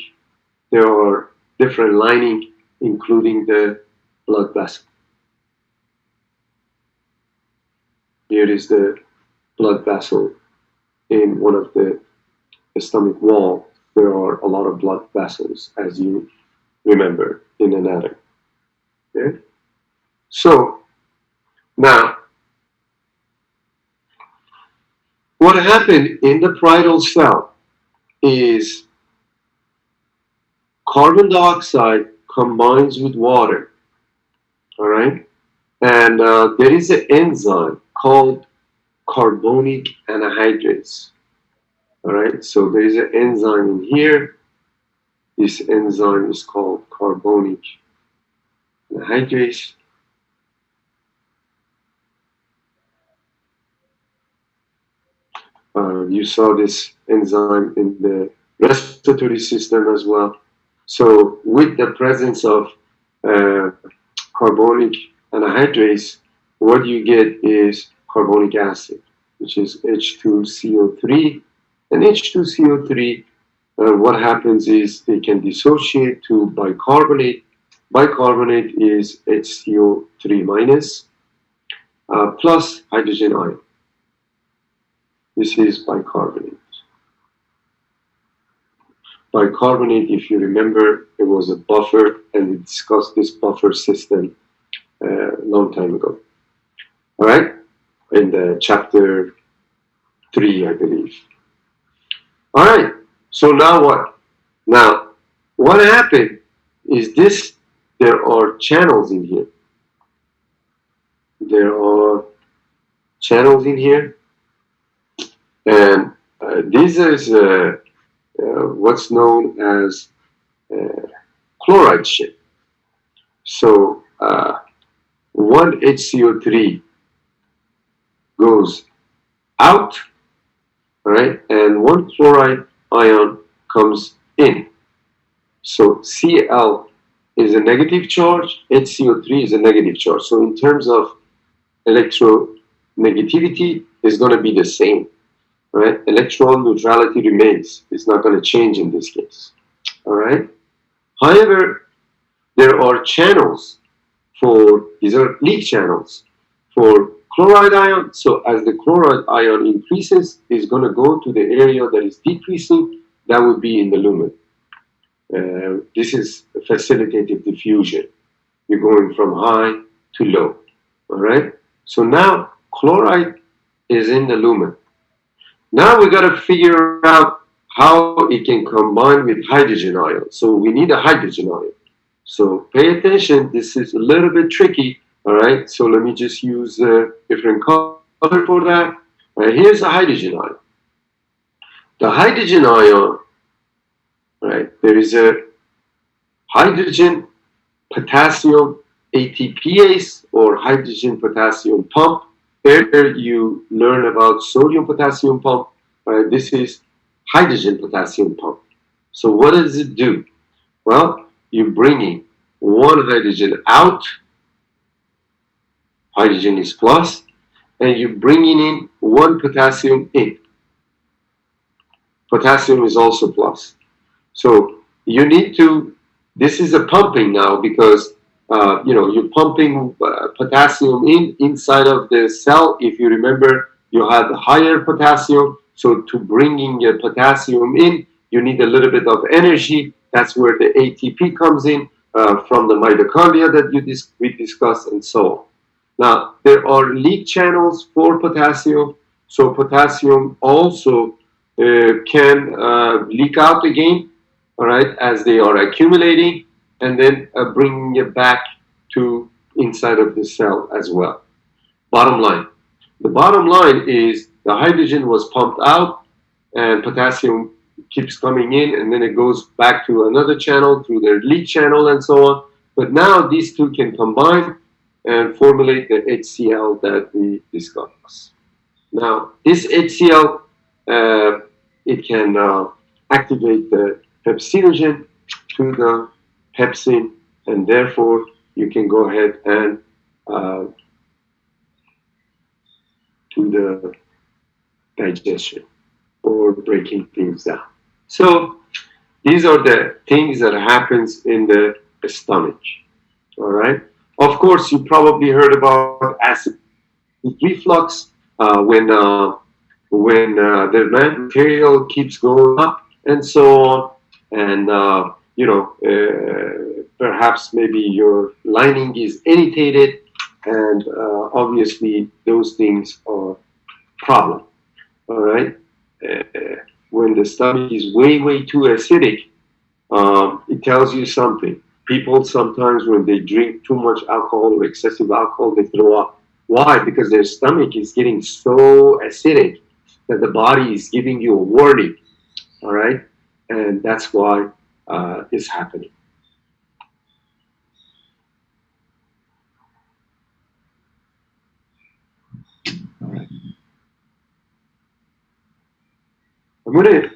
there are different lining, including the blood vessel. Here is the blood vessel in one of the stomach wall. There are a lot of blood vessels, as you remember in anatomy. Okay? So now, what happened in the parietal cell is carbon dioxide combines with water, all right? And there is an enzyme called carbonic anhydrase, all right? So there is an enzyme in here. This enzyme is called carbonic anhydrase. You saw this enzyme in the respiratory system as well. So with the presence of carbonic anhydrase, what you get is carbonic acid, which is H2CO3. And H2CO3, what happens is they can dissociate to bicarbonate. Bicarbonate is HCO3 minus plus hydrogen ion. This is bicarbonate. Bicarbonate, if you remember, it was a buffer, and we discussed this buffer system a long time ago. All right, in the chapter 3, I believe. All right, so now what? Now, what happened is this, there are channels in here. There are channels in here, and this is what's known as chloride shape. So one HCO3 goes out, all right, and one chloride ion comes in. So Cl is a negative charge, HCO3 is a negative charge. So in terms of electronegativity, it's going to be the same. Right? Electron neutrality remains. It's not going to change in this case. All right. However, there are channels for, these are leak channels for chloride ion. So as the chloride ion increases, it's going to go to the area that is decreasing. That would be in the lumen. This is facilitated diffusion. You're going from high to low. All right. So now chloride is in the lumen. Now we got to figure out how it can combine with hydrogen ion. So we need a hydrogen ion. So pay attention. This is a little bit tricky. All right. So let me just use a different color for that. All right. Here's a hydrogen ion. The hydrogen ion, right? There is a hydrogen potassium ATPase or hydrogen potassium pump. Here you learn about sodium potassium pump. This is hydrogen potassium pump. So what does it do? Well, you're bringing one hydrogen out, hydrogen is plus, and you're bringing in one potassium in. Potassium is also plus. So you need to, this is a pumping now because you're pumping potassium inside of the cell. If you remember, you have higher potassium. So to bringing your potassium in, you need a little bit of energy. That's where the ATP comes in from the mitochondria that we discussed, and so on. Now, there are leak channels for potassium. So potassium also can leak out again, all right, as they are accumulating, and then bringing it back to inside of the cell as well. Bottom line. The bottom line is the hydrogen was pumped out and potassium keeps coming in, and then it goes back to another channel through the leak channel and so on. But now these two can combine and formulate the HCl that we discussed. Now, this HCl, it can activate the pepsinogen to the pepsin, and therefore you can go ahead and do the digestion or breaking things down. So these are the things that happens in the stomach. All right. Of course, you probably heard about acid reflux when the material keeps going up and so on, and perhaps maybe your lining is irritated, and obviously those things are problem. All right. When the stomach is way too acidic, it tells you something. People sometimes, when they drink too much alcohol or excessive alcohol, they throw up. Why? Because their stomach is getting so acidic that the body is giving you a warning. All right, and that's why it's happening. All right. I'm gonna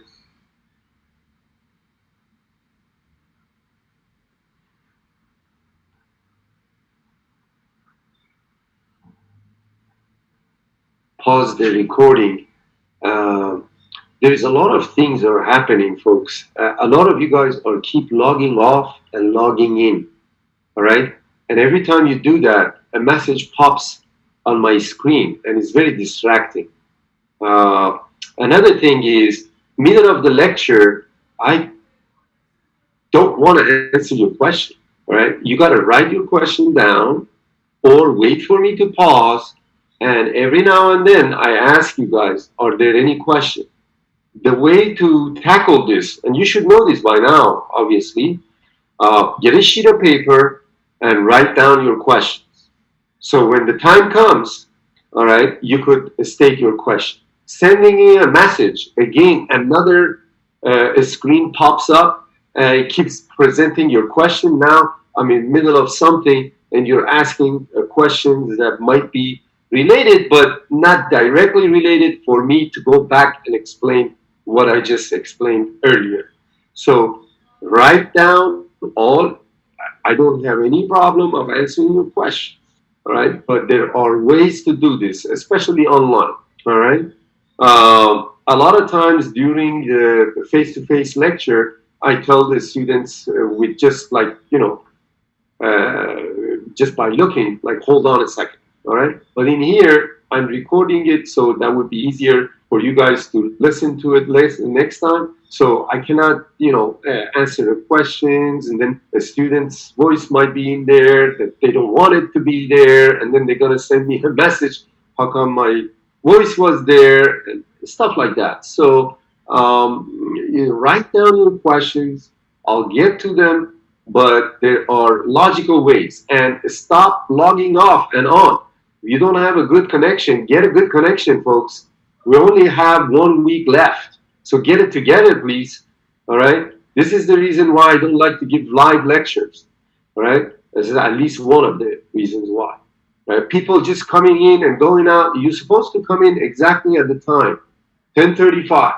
pause the recording. There's a lot of things that are happening, folks. A lot of you guys are keep logging off and logging in. All right, and every time you do that, a message pops on my screen, and it's very distracting. Uh, Another thing is, middle of the lecture, I don't want to answer your question. All right, you got to write your question down, or wait for me to pause. And every now and then, I ask you guys, are there any questions? The way to tackle this, and you should know this by now, obviously, get a sheet of paper and write down your questions. So when the time comes, all right, you could state your question. Sending in a message, again, another screen pops up and it keeps presenting your question. Now I'm in the middle of something and you're asking questions that might be related, but not directly related for me to go back and explain what I just explained earlier. So write down all. I don't have any problem of answering your question. All right, but there are ways to do this, especially online. All right. A lot of times during the face-to-face lecture, I tell the students with just like just by looking, like, hold on a second, all right? But in here, I'm recording it, so that would be easier for you guys to listen to it next time. So I cannot, answer the questions, and then the student's voice might be in there that they don't want it to be there, and then they're gonna send me a message, how come my voice was there, and stuff like that. So you write down your questions, I'll get to them, but there are logical ways. And stop logging off and on. If you don't have a good connection, get a good connection, folks. We only have 1 week left. So get it together, please. All right? This is the reason why I don't like to give live lectures. All right? This is at least one of the reasons why. Right? People just coming in and going out. You're supposed to come in exactly at the time, 10:35.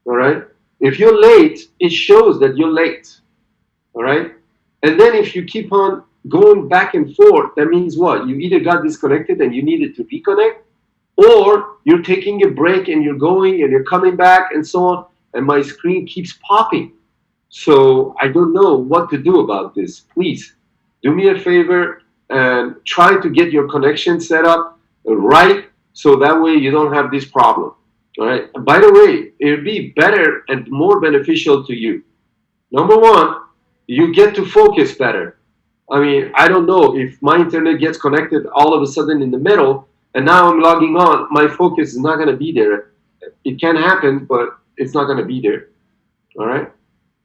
All right? If you're late, it shows that you're late. All right? And then if you keep on going back and forth, that means what? You either got disconnected and you needed to reconnect, or you're taking a break and you're going and you're coming back and so on, and my screen keeps popping. So I don't know what to do about this. Please do me a favor and try to get your connection set up right So that way you don't have this problem. All right. By the way, it'll be better and more beneficial to you. Number one, you get to focus better. I mean, I don't know if my internet gets connected all of a sudden in the middle and now I'm logging on, my focus is not going to be there. It can happen, but it's not going to be there. All right.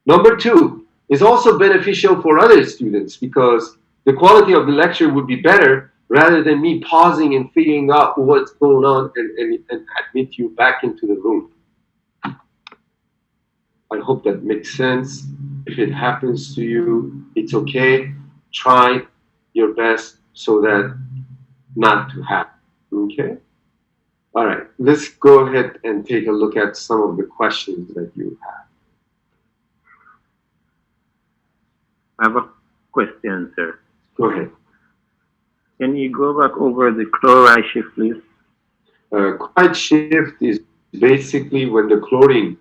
Number two is also beneficial for other students because the quality of the lecture would be better rather than me pausing and figuring out what's going on and admit you back into the room. I hope that makes sense. If it happens to you, it's okay. Try your best so that not to happen. Okay? All right, let's go ahead and take a look at some of the questions that you have. I have a question, sir. Go ahead. Can you go back over the chloride shift, please? Chloride shift is basically when the chlorine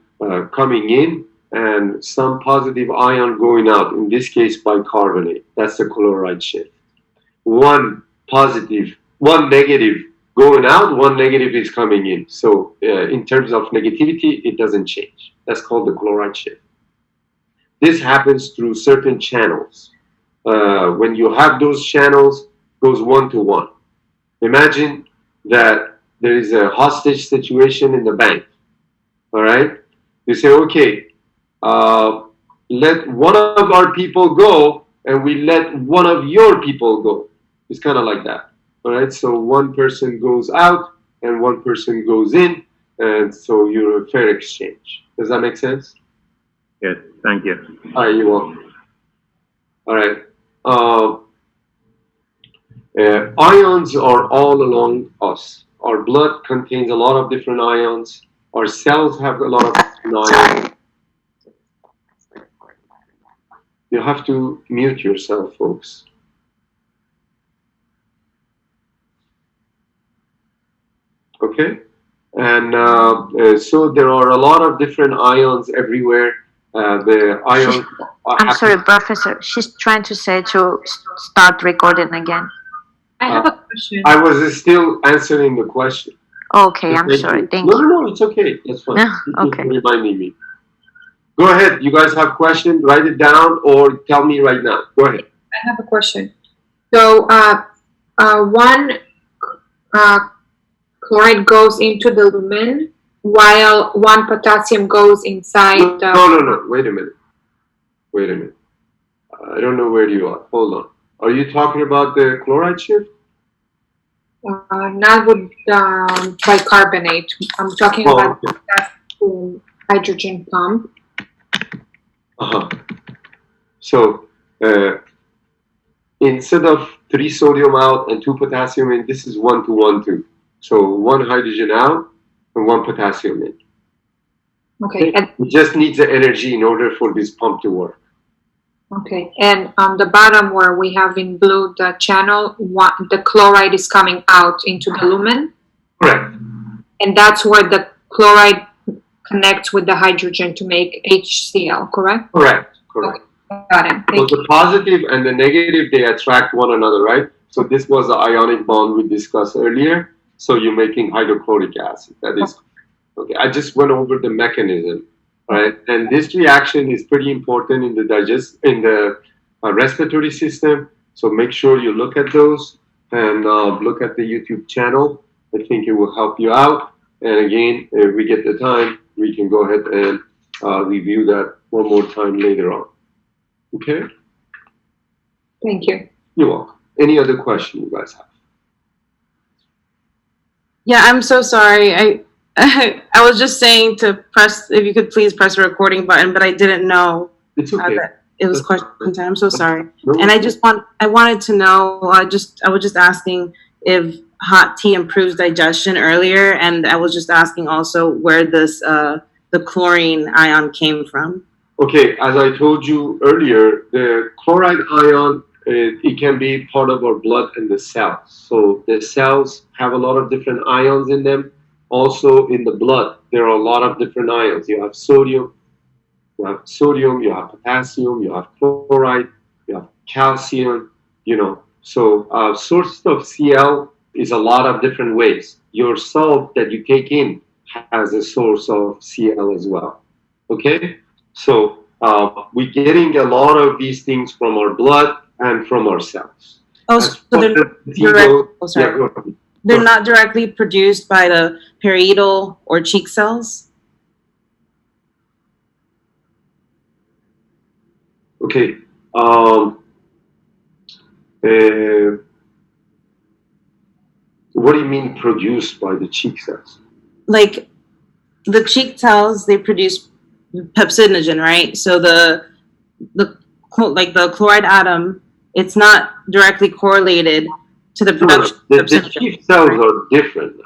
coming in and some positive ion going out, in this case bicarbonate. That's the chloride shift. One positive, one negative going out, one negative is coming in. So in terms of negativity, it doesn't change. That's called the chloride shift. This happens through certain channels. When you have those channels, goes one-to-one. Imagine that there is a hostage situation in the bank. All right? You say, okay, let one of our people go and we let one of your people go. It's kind of like that. All right? So one person goes out and one person goes in, and so you're a fair exchange. Does that make sense? Yes, thank you. All right, you're welcome. All right. Ions are all along us. Our blood contains a lot of different ions. Our cells have a lot of different ions. You have to mute yourself, folks. Okay? And so there are a lot of different ions everywhere. The ion. I'm sorry, Professor. She's trying to say to start recording again. I have a question. I was still answering the question. Okay, I'm sorry. Thank you. No, it's okay. That's fine. Okay. Reminding me. Go ahead. You guys have questions? Write it down or tell me right now. Go ahead. I have a question. So, one chloride goes into the lumen, while one potassium goes inside the... No. Wait a minute. I don't know where you are. Hold on. Are you talking about the chloride shift? Not with bicarbonate. I'm talking about the hydrogen pump. So, instead of 3 sodium out and 2 potassium in, this is 1 to 1 2. So 1 hydrogen out and 1 potassium in. Okay. And it just needs the energy in order for this pump to work. okay. And on the bottom where we have in blue the channel, the chloride is coming out into the lumen. Correct. And that's where the chloride connects with the hydrogen to make HCl, correct? Correct. Okay. Got it. So the positive and the negative, they attract one another, right? So this was the ionic bond we discussed earlier. So you're making hydrochloric acid. That is okay. I just went over the mechanism, right? And this reaction is pretty important in the respiratory system. So make sure you look at those and look at the YouTube channel. I think it will help you out. And again, if we get the time, we can go ahead and review that one more time later on. Okay? Thank you. You're welcome. Any other question you guys have? Yeah, I'm so sorry. I was just saying to press, if you could please press the recording button, but I didn't know It's okay. that it was question time. I'm so sorry. No, And I wanted to know, I was just asking if hot tea improves digestion earlier, and I was just asking also where this the chlorine ion came from. Okay, as I told you earlier, the chloride ion, it can be part of our blood and the cells. So the cells have a lot of different ions in them. Also in the blood, there are a lot of different ions. You have sodium, you have potassium, you have chloride, you have calcium, So sources of Cl is a lot of different ways. Your salt that you take in has a source of Cl as well. Okay, so we're getting a lot of these things from our blood and from our cells. Oh, As so far they're as the direct, ego, oh, yeah, sorry. go ahead. They're not directly produced by the parietal or cheek cells? Okay. Uh, what do you mean produced by the cheek cells? Like the cheek cells, they produce pepsinogen, right? So like the chloride atom, it's not directly correlated to the No, no, production the of pepsinogen. cheek cells are different. The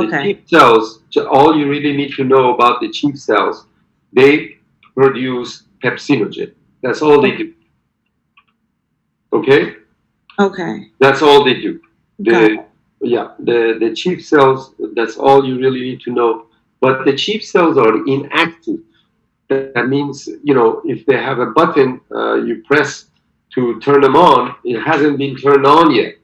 Okay. cheek cells, all you really need to know about the cheek cells, they produce pepsinogen. That's all they do. Okay? Okay. That's all they do. Got it. The cheek cells, that's all you really need to know. But the cheek cells are inactive. That means, if they have a button you press to turn them on, it hasn't been turned on yet.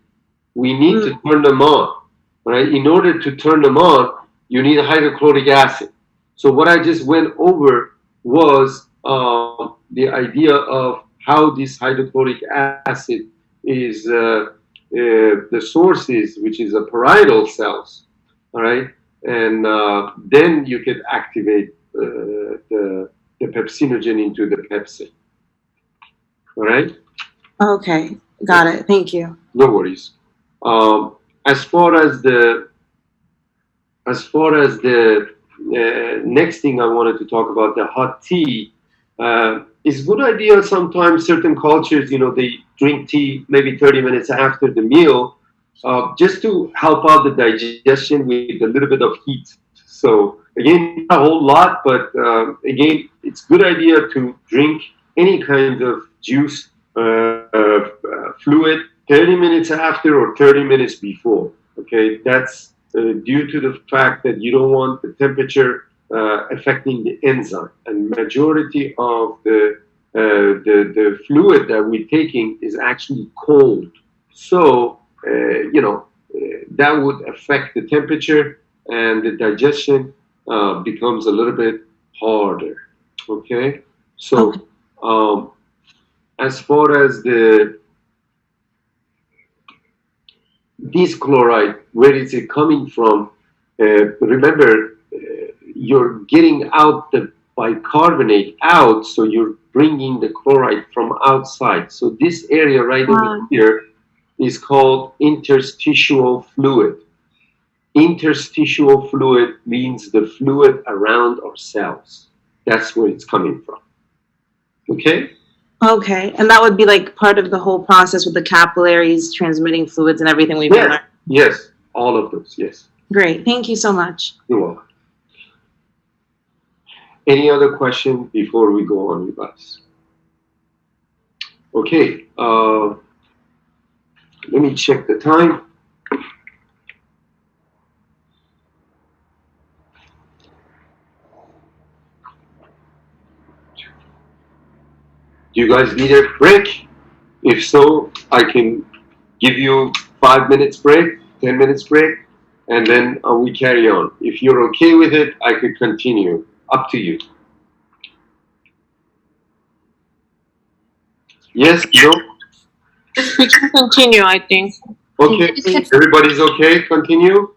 We need to turn them on, right? In order to turn them on, you need hydrochloric acid. So what I just went over was the idea of how this hydrochloric acid is the sources, which is a parietal cells, all right? And then you could activate the pepsinogen into the pepsin, all right? Okay. Got it. Thank you. No worries. Um, as far as the next thing I wanted to talk about, the hot tea, is a good idea. Sometimes certain cultures, they drink tea maybe 30 minutes after the meal, just to help out the digestion with a little bit of heat. So again, not a whole lot, but again, it's a good idea to drink any kind of juice, fluid 30 minutes after or 30 minutes before. Okay, that's due to the fact that you don't want the temperature affecting the enzyme. And majority of the fluid that we're taking is actually cold. So that would affect the temperature, and the digestion becomes a little bit harder. Okay, so Okay. as far as this chloride, where is it coming from? Remember, you're getting out the bicarbonate out, so you're bringing the chloride from outside. So this area right over here is called interstitial fluid. Interstitial fluid means the fluid around our cells. That's where it's coming from. Okay? Okay. And that would be like part of the whole process with the capillaries transmitting fluids and everything we've been Yes, learning. yes, all of those, yes. Great. Thank you so much. You're welcome. Any other question before we go on, you guys? Okay, let me check the time. Do you guys need a break? If so, I can give you 5 minutes break, 10 minutes break, and then we carry on. If you're okay with it, I could continue. Up to you. Yes? No? We can continue, I think. Okay. Everybody's okay? Continue?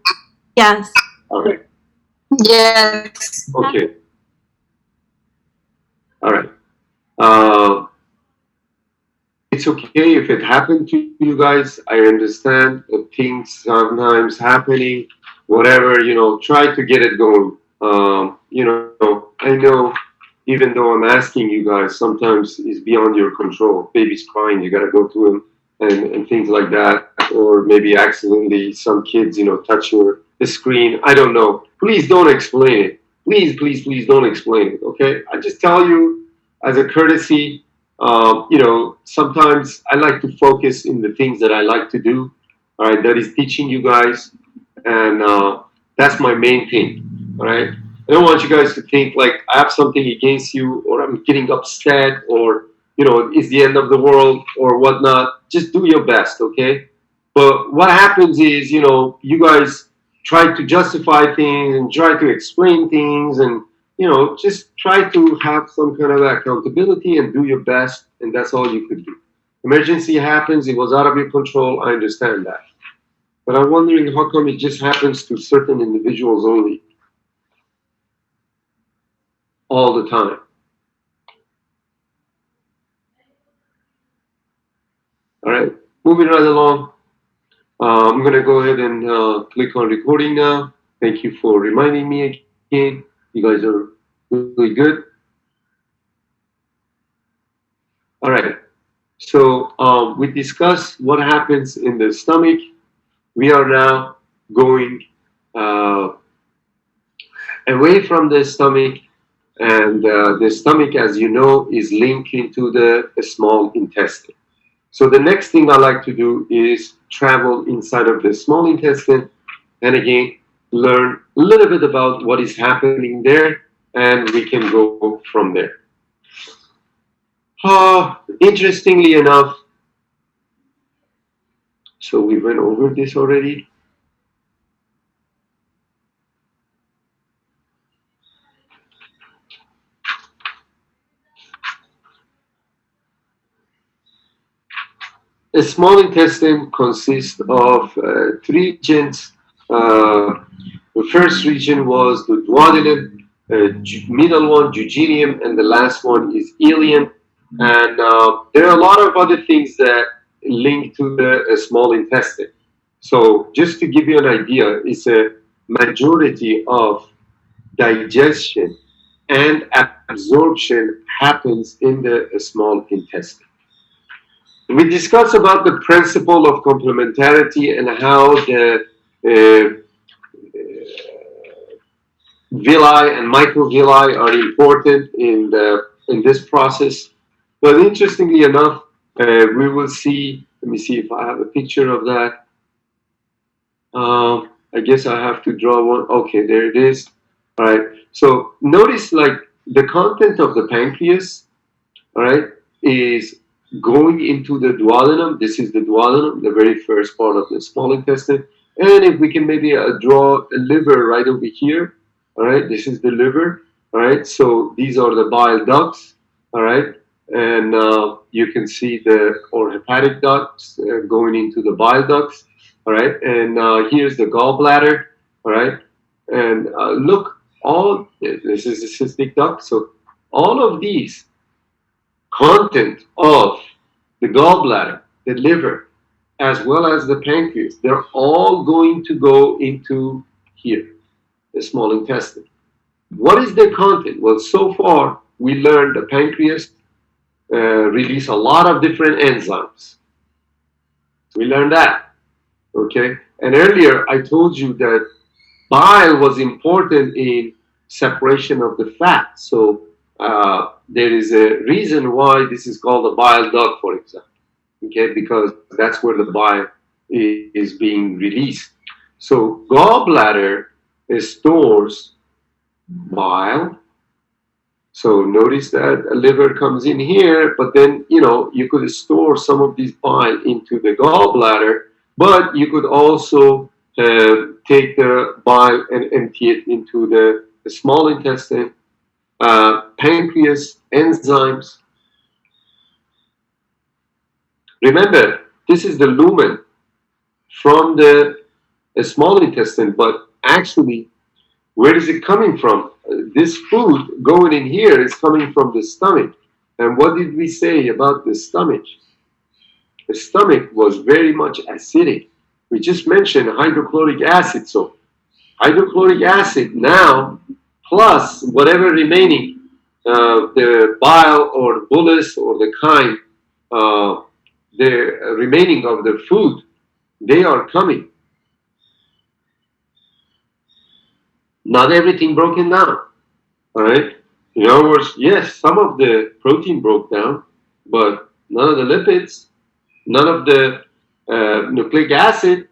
Yes. All right. Yes. Okay. All right. It's okay if it happened to you guys. I understand that things sometimes happening, whatever, try to get it going. I know even though I'm asking you guys, sometimes it's beyond your control. Baby's crying, you gotta go to him and things like that. Or maybe accidentally some kids, touch the screen. I don't know. Please don't explain it. Please, please, please don't explain it, okay? I just tell you as a courtesy, sometimes I like to focus in the things that I like to do, all right, that is teaching you guys, and that's my main thing, all right? I don't want you guys to think like I have something against you, or I'm getting upset, or, it's the end of the world, or whatnot. Just do your best, okay? But what happens is, you guys try to justify things and try to explain things and, just try to have some kind of accountability and do your best. And that's all you could do. Emergency happens. It was out of your control. I understand that. But I'm wondering how come it just happens to certain individuals only all the time. All right, moving right along. I'm going to go ahead and click on recording now. Thank you for reminding me again. You guys are really good. All right. So we discussed what happens in the stomach. We are now going away from the stomach, and the stomach, as you know, is linked into the small intestine. So the next thing I like to do is travel inside of the small intestine and again learn a little bit about what is happening there, and we can go from there. Interestingly enough, so we went over this already. The small intestine consists of three regions. The first region was the duodenum, middle one, jejunum, and the last one is ileum. And there are a lot of other things that link to the small intestine. So just to give you an idea, it's a majority of digestion and absorption happens in the small intestine. We discussed about the principle of complementarity and how the villi and microvilli are important in this process. But interestingly enough, we will see. Let me see if I have a picture of that. I guess I have to draw one. Okay, there it is. All right. So notice like the content of the pancreas, all right, is going into the duodenum. This is the duodenum, the very first part of the small intestine. And if we can maybe draw a liver right over here, all right, this is the liver, all right. So these are the bile ducts, all right, and you can see or hepatic ducts going into the bile ducts, all right. And here's the gallbladder, all right. And look, this is the cystic duct. So all of these content of the gallbladder, the liver, as well as the pancreas, they're all going to go into here, the small intestine. What is their content? Well, so far we learned the pancreas release a lot of different enzymes. We learned that, okay? And earlier I told you that bile was important in separation of the fat. So there is a reason why this is called a bile duct, for example, okay? Because that's where the bile is being released. So gallbladder stores bile. So notice that a liver comes in here, but then, you could store some of these bile into the gallbladder, but you could also take the bile and empty it into the small intestine, pancreas, enzymes. Remember, this is the lumen from the small intestine, but actually, where is it coming from? This food going in here is coming from the stomach. And what did we say about the stomach? The stomach was very much acidic. We just mentioned hydrochloric acid. So hydrochloric acid now, plus whatever remaining, the bile or bullous or the chyme, the remaining of the food, they are coming. Not everything broken down, all right? In other words, yes, some of the protein broke down, but none of the lipids, none of the nucleic acid,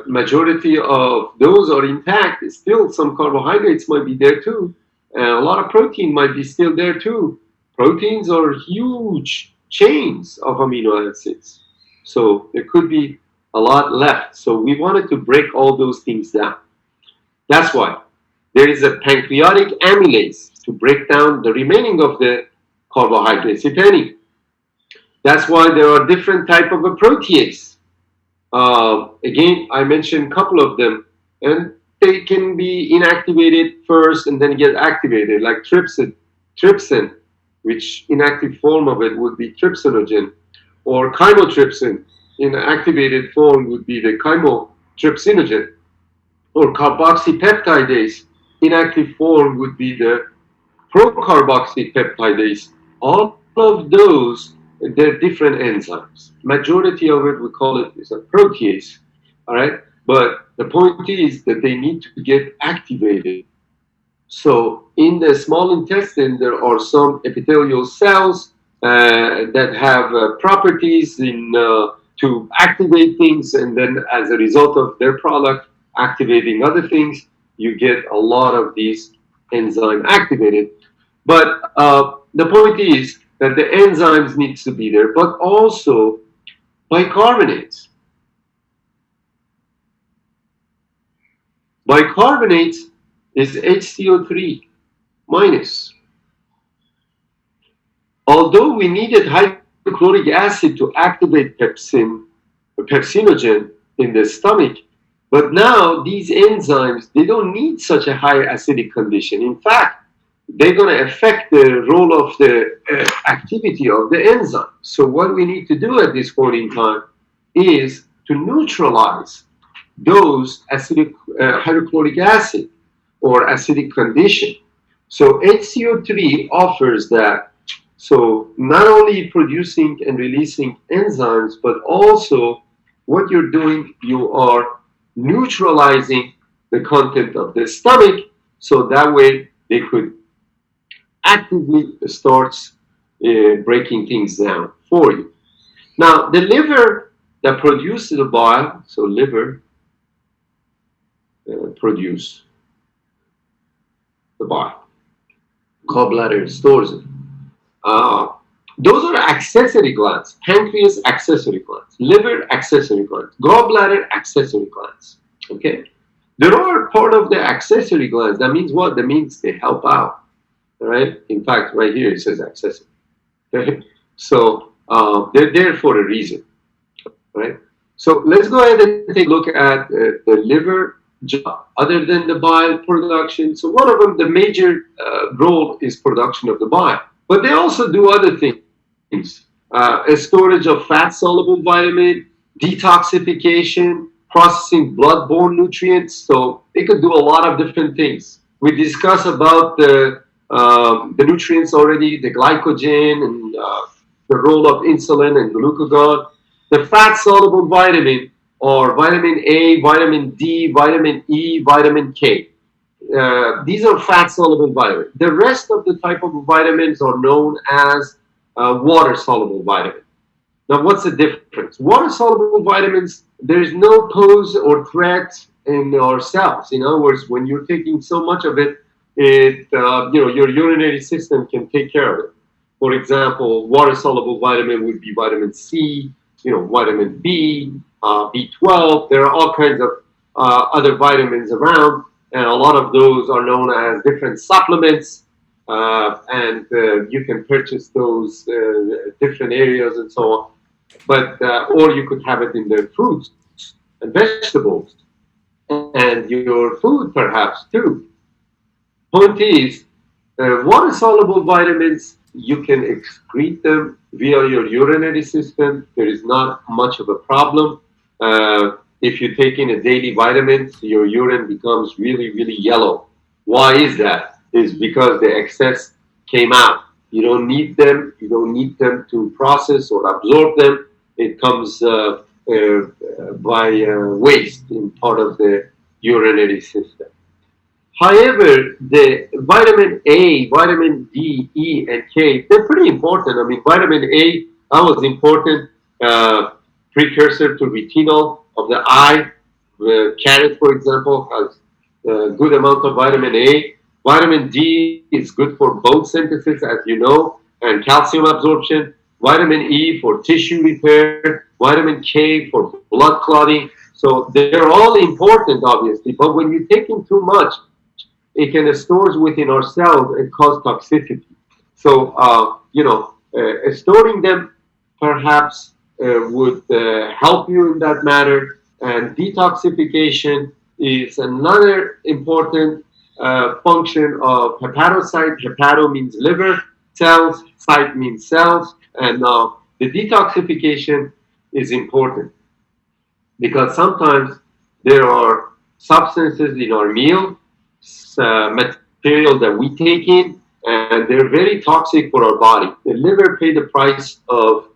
majority of those are intact. Still, some carbohydrates might be there too, and a lot of protein might be still there too. Proteins are huge chains of amino acids, so there could be a lot left. So we wanted to break all those things down. That's why there is a pancreatic amylase to break down the remaining of the carbohydrates, if any. That's why there are different type of a protease. Again, I mentioned a couple of them, and they can be inactivated first and then get activated, like trypsin, which inactive form of it would be trypsinogen, or chymotrypsin, in activated form would be the chymotrypsinogen, or carboxypeptidase, inactive form would be the procarboxypeptidase. All of those, they're different enzymes. Majority of it, we call it is a protease. All right, but the point is that they need to get activated. So in the small intestine, there are some epithelial cells that have properties to activate things, and then as a result of their product activating other things, you get a lot of these enzyme activated. But the point is that the enzymes needs to be there, but also bicarbonates. Bicarbonates is HCO3 minus. Although we needed hydrochloric acid to activate pepsinogen in the stomach, but now these enzymes, they don't need such a high acidic condition. In fact, they're going to affect the role of the activity of the enzyme. So what we need to do at this point in time is to neutralize those acidic hydrochloric acid or acidic condition. So HCO3 offers that. So not only producing and releasing enzymes, but also what you're doing, you are neutralizing the content of the stomach, so that way they could actively start breaking things down for you. Now, the liver that produces the bile, so liver produce the bile. Gallbladder stores it. Those are accessory glands. Pancreas, accessory glands. Liver, accessory glands. Gallbladder, accessory glands. Okay? There are part of the accessory glands. That means what? That means they help out. All right? In fact, right here it says accessory. Okay? So they're there for a reason. Right? So let's go ahead and take a look at the liver job other than the bile production. So one of them, the major role is production of the bile. But they also do other things. A storage of fat-soluble vitamin, detoxification, processing blood-borne nutrients. So they could do a lot of different things. We discussed about the nutrients already, the glycogen and the role of insulin and glucagon. The fat-soluble vitamin or vitamin A, vitamin D, vitamin E, vitamin K. These are fat-soluble vitamins. The rest of the type of vitamins are known as water-soluble vitamins. Now, what's the difference? Water-soluble vitamins, there's no pose or threat in our cells. In other words, when you're taking so much of it, your urinary system can take care of it. For example, water-soluble vitamin would be vitamin C, vitamin B, B12. There are all kinds of other vitamins around, and a lot of those are known as different supplements, and you can purchase those different areas and so on. But or you could have it in the fruits and vegetables and your food perhaps too. Point is, water-soluble vitamins, you can excrete them via your urinary system. There is not much of a problem. If you take in a daily vitamin, your urine becomes really, really yellow. Why is that? It's because the excess came out. You don't need them. You don't need them to process or absorb them. It comes by waste in part of the urinary system. However, the vitamin A, vitamin D, E, and K, they're pretty important. I mean, vitamin A, that was important precursor to retinol of the eye. Carrot, for example, has a good amount of vitamin A. Vitamin D is good for bone synthesis, as you know, and calcium absorption. vitamin E for tissue repair, vitamin K for blood clotting. So they're all important, obviously, but when you take in too much, it can stores within our cells and cause toxicity. So, storing them perhaps would help you in that matter. And detoxification is another important function of hepatocyte. Hepato means liver, cells, cyte means cells, and the detoxification is important because sometimes there are substances in our meal, material that we take in, and they're very toxic for our body. The liver pay the price of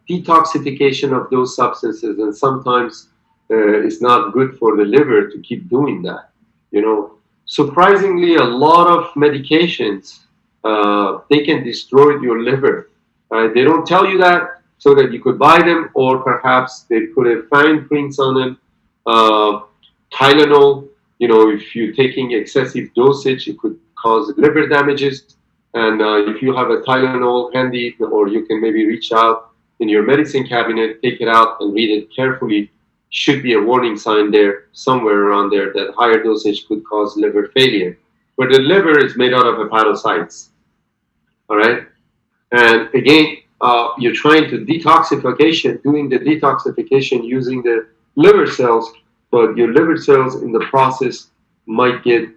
detoxification of those substances, and sometimes it's not good for the liver to keep doing that. You know, surprisingly, a lot of medications they can destroy your liver. They don't tell you that so that you could buy them, or perhaps they put a fine prints on them. Uh, Tylenol, if you're taking excessive dosage, it could cause liver damages. And if you have a Tylenol handy, or you can maybe reach out in your medicine cabinet, take it out and read it carefully. Should be a warning sign there, somewhere around there, that higher dosage could cause liver failure. But the liver is made out of hepatocytes, all right? And again, you're trying to doing the detoxification using the liver cells, but your liver cells in the process might get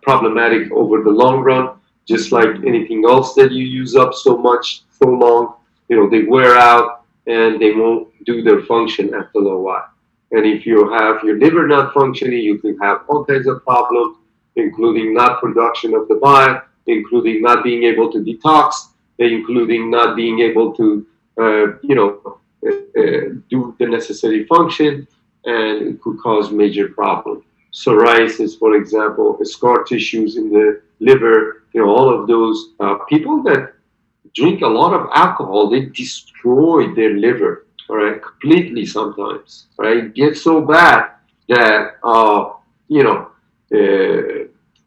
problematic over the long run, just like anything else that you use up so much, so long, they wear out and they won't do their function after a while. And if you have your liver not functioning, you can have all kinds of problems, including not production of the bile, including not being able to detox, including not being able to, do the necessary function, and it could cause major problems. Psoriasis, for example, scar tissues in the liver, all of those people that drink a lot of alcohol, they destroy their liver, all right, completely sometimes, right? It gets so bad that,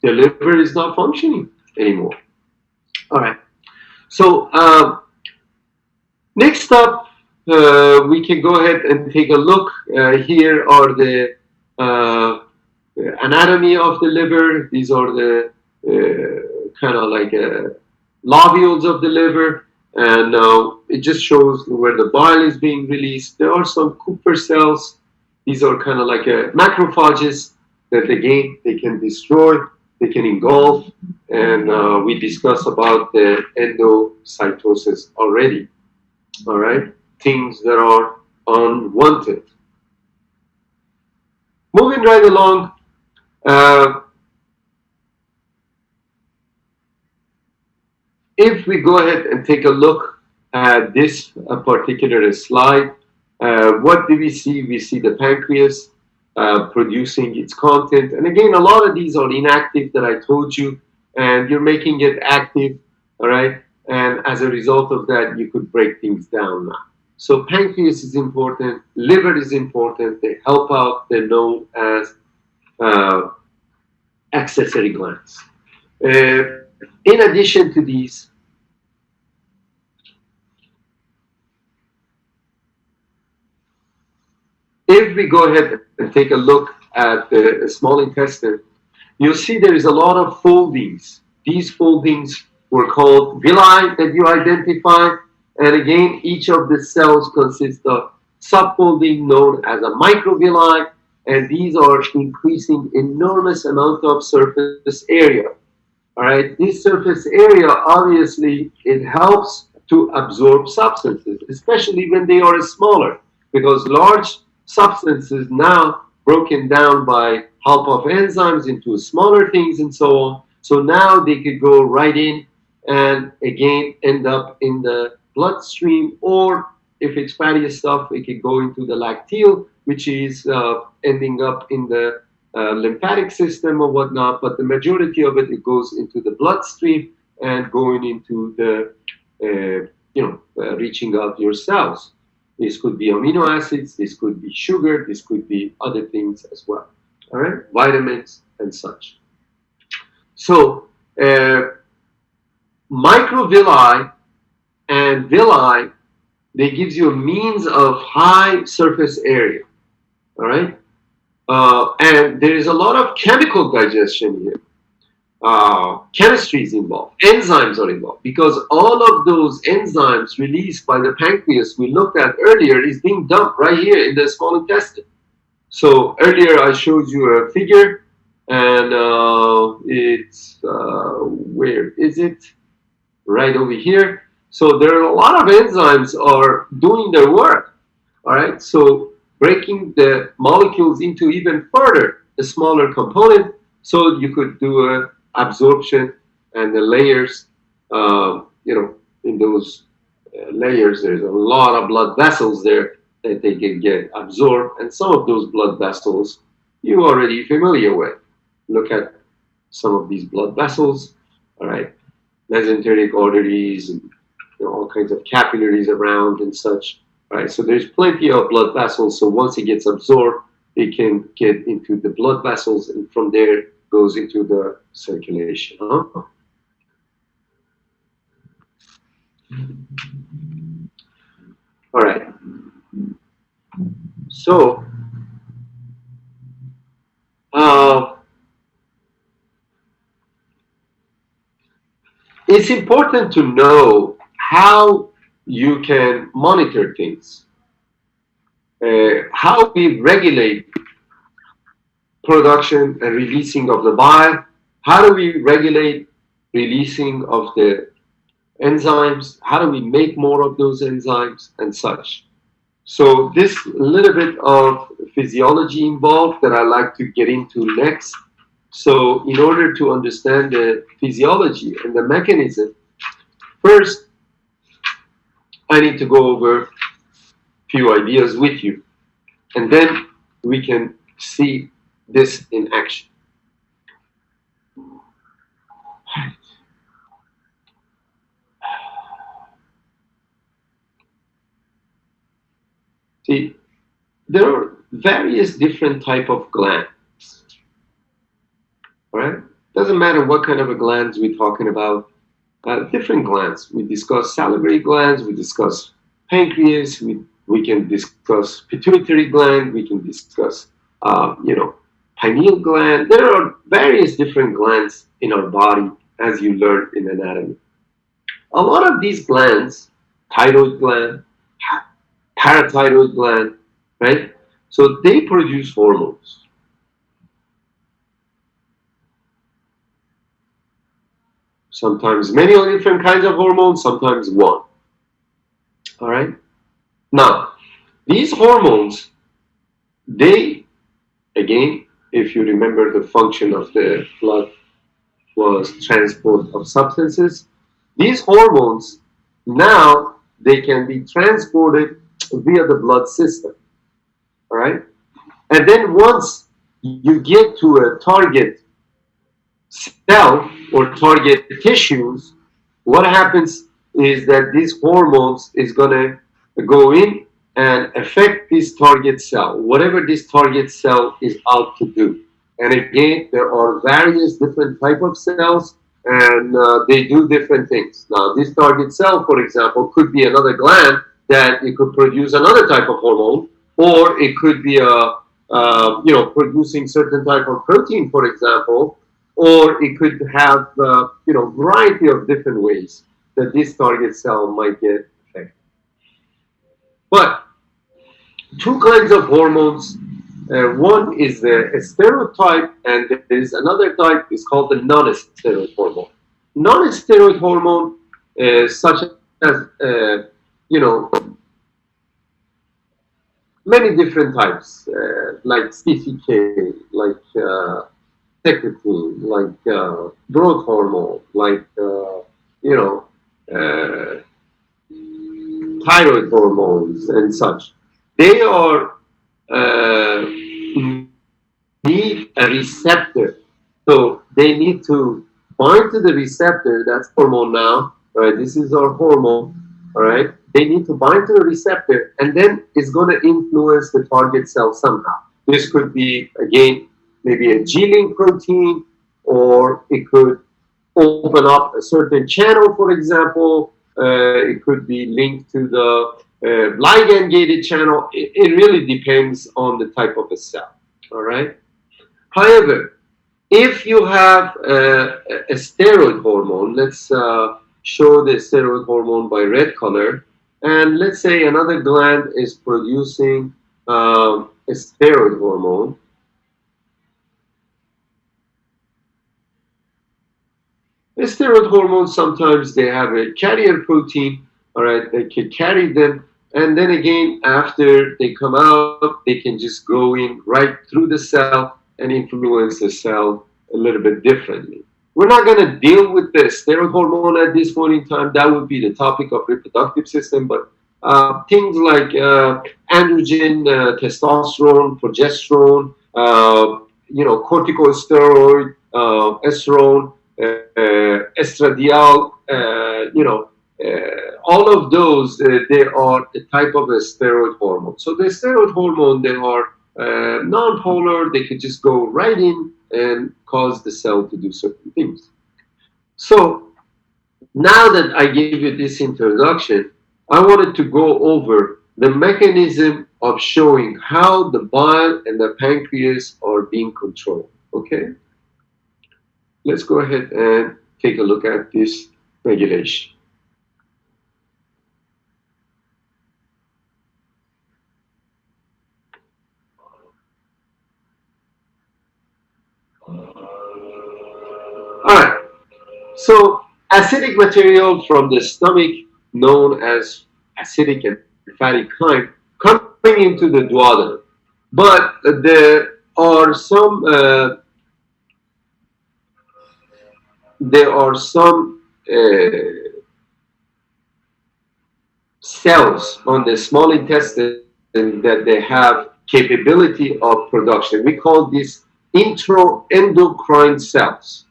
the liver is not functioning anymore. All right. So next up, we can go ahead and take a look. Here are the anatomy of the liver. These are the kind of like lobules of the liver, and it just shows where the bile is being released. There are some Kupffer cells. These are kind of like macrophages that again they can destroy, they can engulf, and we discussed about the endocytosis already. All right, things that are unwanted. Moving right along. If we go ahead and take a look at this particular slide, what do we see? We see the pancreas producing its content. And again, a lot of these are inactive that I told you, and you're making it active, all right? And as a result of that, you could break things down now. So pancreas is important, liver is important. They help out. They're known as accessory glands. In addition to these, if we go ahead and take a look at the small intestine, you'll see there is a lot of foldings. These foldings were called villi that you identify. And again, each of the cells consists of subfolding known as a microvilli, and these are increasing enormous amount of surface area. All right, this surface area, obviously, it helps to absorb substances, especially when they are smaller, because large substances now broken down by help of enzymes into smaller things and so on. So now they could go right in and again end up in the bloodstream, or if it's fatty stuff, it could go into the lacteal, which is ending up in the lymphatic system or whatnot, but the majority of it goes into the bloodstream and going into the, reaching out your cells. This could be amino acids, this could be sugar, this could be other things as well, all right? Vitamins and such. So, microvilli and villi, they gives you a means of high surface area. All right, and there is a lot of chemical digestion here. Chemistry is involved, enzymes are involved, because all of those enzymes released by the pancreas we looked at earlier is being dumped right here in the small intestine. So earlier I showed you a figure, and it's where is it? Right over here. So there are a lot of enzymes are doing their work. All right. So breaking the molecules into even further a smaller component, so you could do a absorption and the layers. In those layers, there's a lot of blood vessels there that they can get absorbed, and some of those blood vessels you're already familiar with. Look at some of these blood vessels. All right, mesenteric arteries and all kinds of capillaries around and such. Right, so there's plenty of blood vessels. So once it gets absorbed, it can get into the blood vessels, and from there goes into the circulation. Huh? All right. So, it's important to know how you can monitor things, how we regulate production and releasing of the bile, how do we regulate releasing of the enzymes, how do we make more of those enzymes and such. So this little bit of physiology involved that I like to get into next. So in order to understand the physiology and the mechanism, first I need to go over a few ideas with you, and then we can see this in action. See, there are various different type of glands. All right, doesn't matter what kind of a glands we're talking about. Different glands. We discuss salivary glands. We discuss pancreas. We can discuss pituitary gland. We can discuss pineal gland. There are various different glands in our body, as you learned in anatomy. A lot of these glands, thyroid gland, parathyroid gland, right? So they produce hormones. Sometimes many different kinds of hormones, sometimes one. All right? Now, these hormones, they, again, if you remember the function of the blood was transport of substances, these hormones, now they can be transported via the blood system. All right? And then once you get to a target cell or target tissues, what happens is that these hormones is going to go in and affect this target cell, whatever this target cell is out to do. And again, there are various different type of cells, and they do different things. Now, this target cell, for example, could be another gland that it could produce another type of hormone, or it could be producing certain type of protein, for example, or it could have variety of different ways that this target cell might get affected. But two kinds of hormones. One is the steroid type, and there is another type. It's called the non-steroid hormone. Non-steroid hormone, such as many different types, like CCK, like secretin, like growth hormone, like thyroid hormones and such. They are need a receptor, so they need to bind to the receptor. That's hormone now. All right, this is our hormone. All right, they need to bind to the receptor, and then it's going to influence the target cell somehow. This could be again maybe a G-link protein, or it could open up a certain channel, for example, It could be linked to the ligand-gated channel. It really depends on the type of a cell. All right. However, if you have a steroid hormone, let's show the steroid hormone by red color, and let's say another gland is producing a steroid hormone. The steroid hormones sometimes they have a carrier protein, all right, they can carry them, and then again after they come out, they can just go in right through the cell and influence the cell a little bit differently. We're not going to deal with the steroid hormone at this point in time. That would be the topic of reproductive system, but things like androgen, testosterone, progesterone, corticosteroid, estrone, estradiol, all of those, they are a type of a steroid hormone. So the steroid hormone, they are non-polar. They could just go right in and cause the cell to do certain things. So now that I gave you this introduction, I wanted to go over the mechanism of showing how the bile and the pancreas are being controlled. Okay? Let's go ahead and take a look at this regulation. All right. So acidic material from the stomach, known as acidic and fatty chyme, coming into the duodenum. But there are some cells on the small intestine that they have capability of production. We call these intraendocrine cells.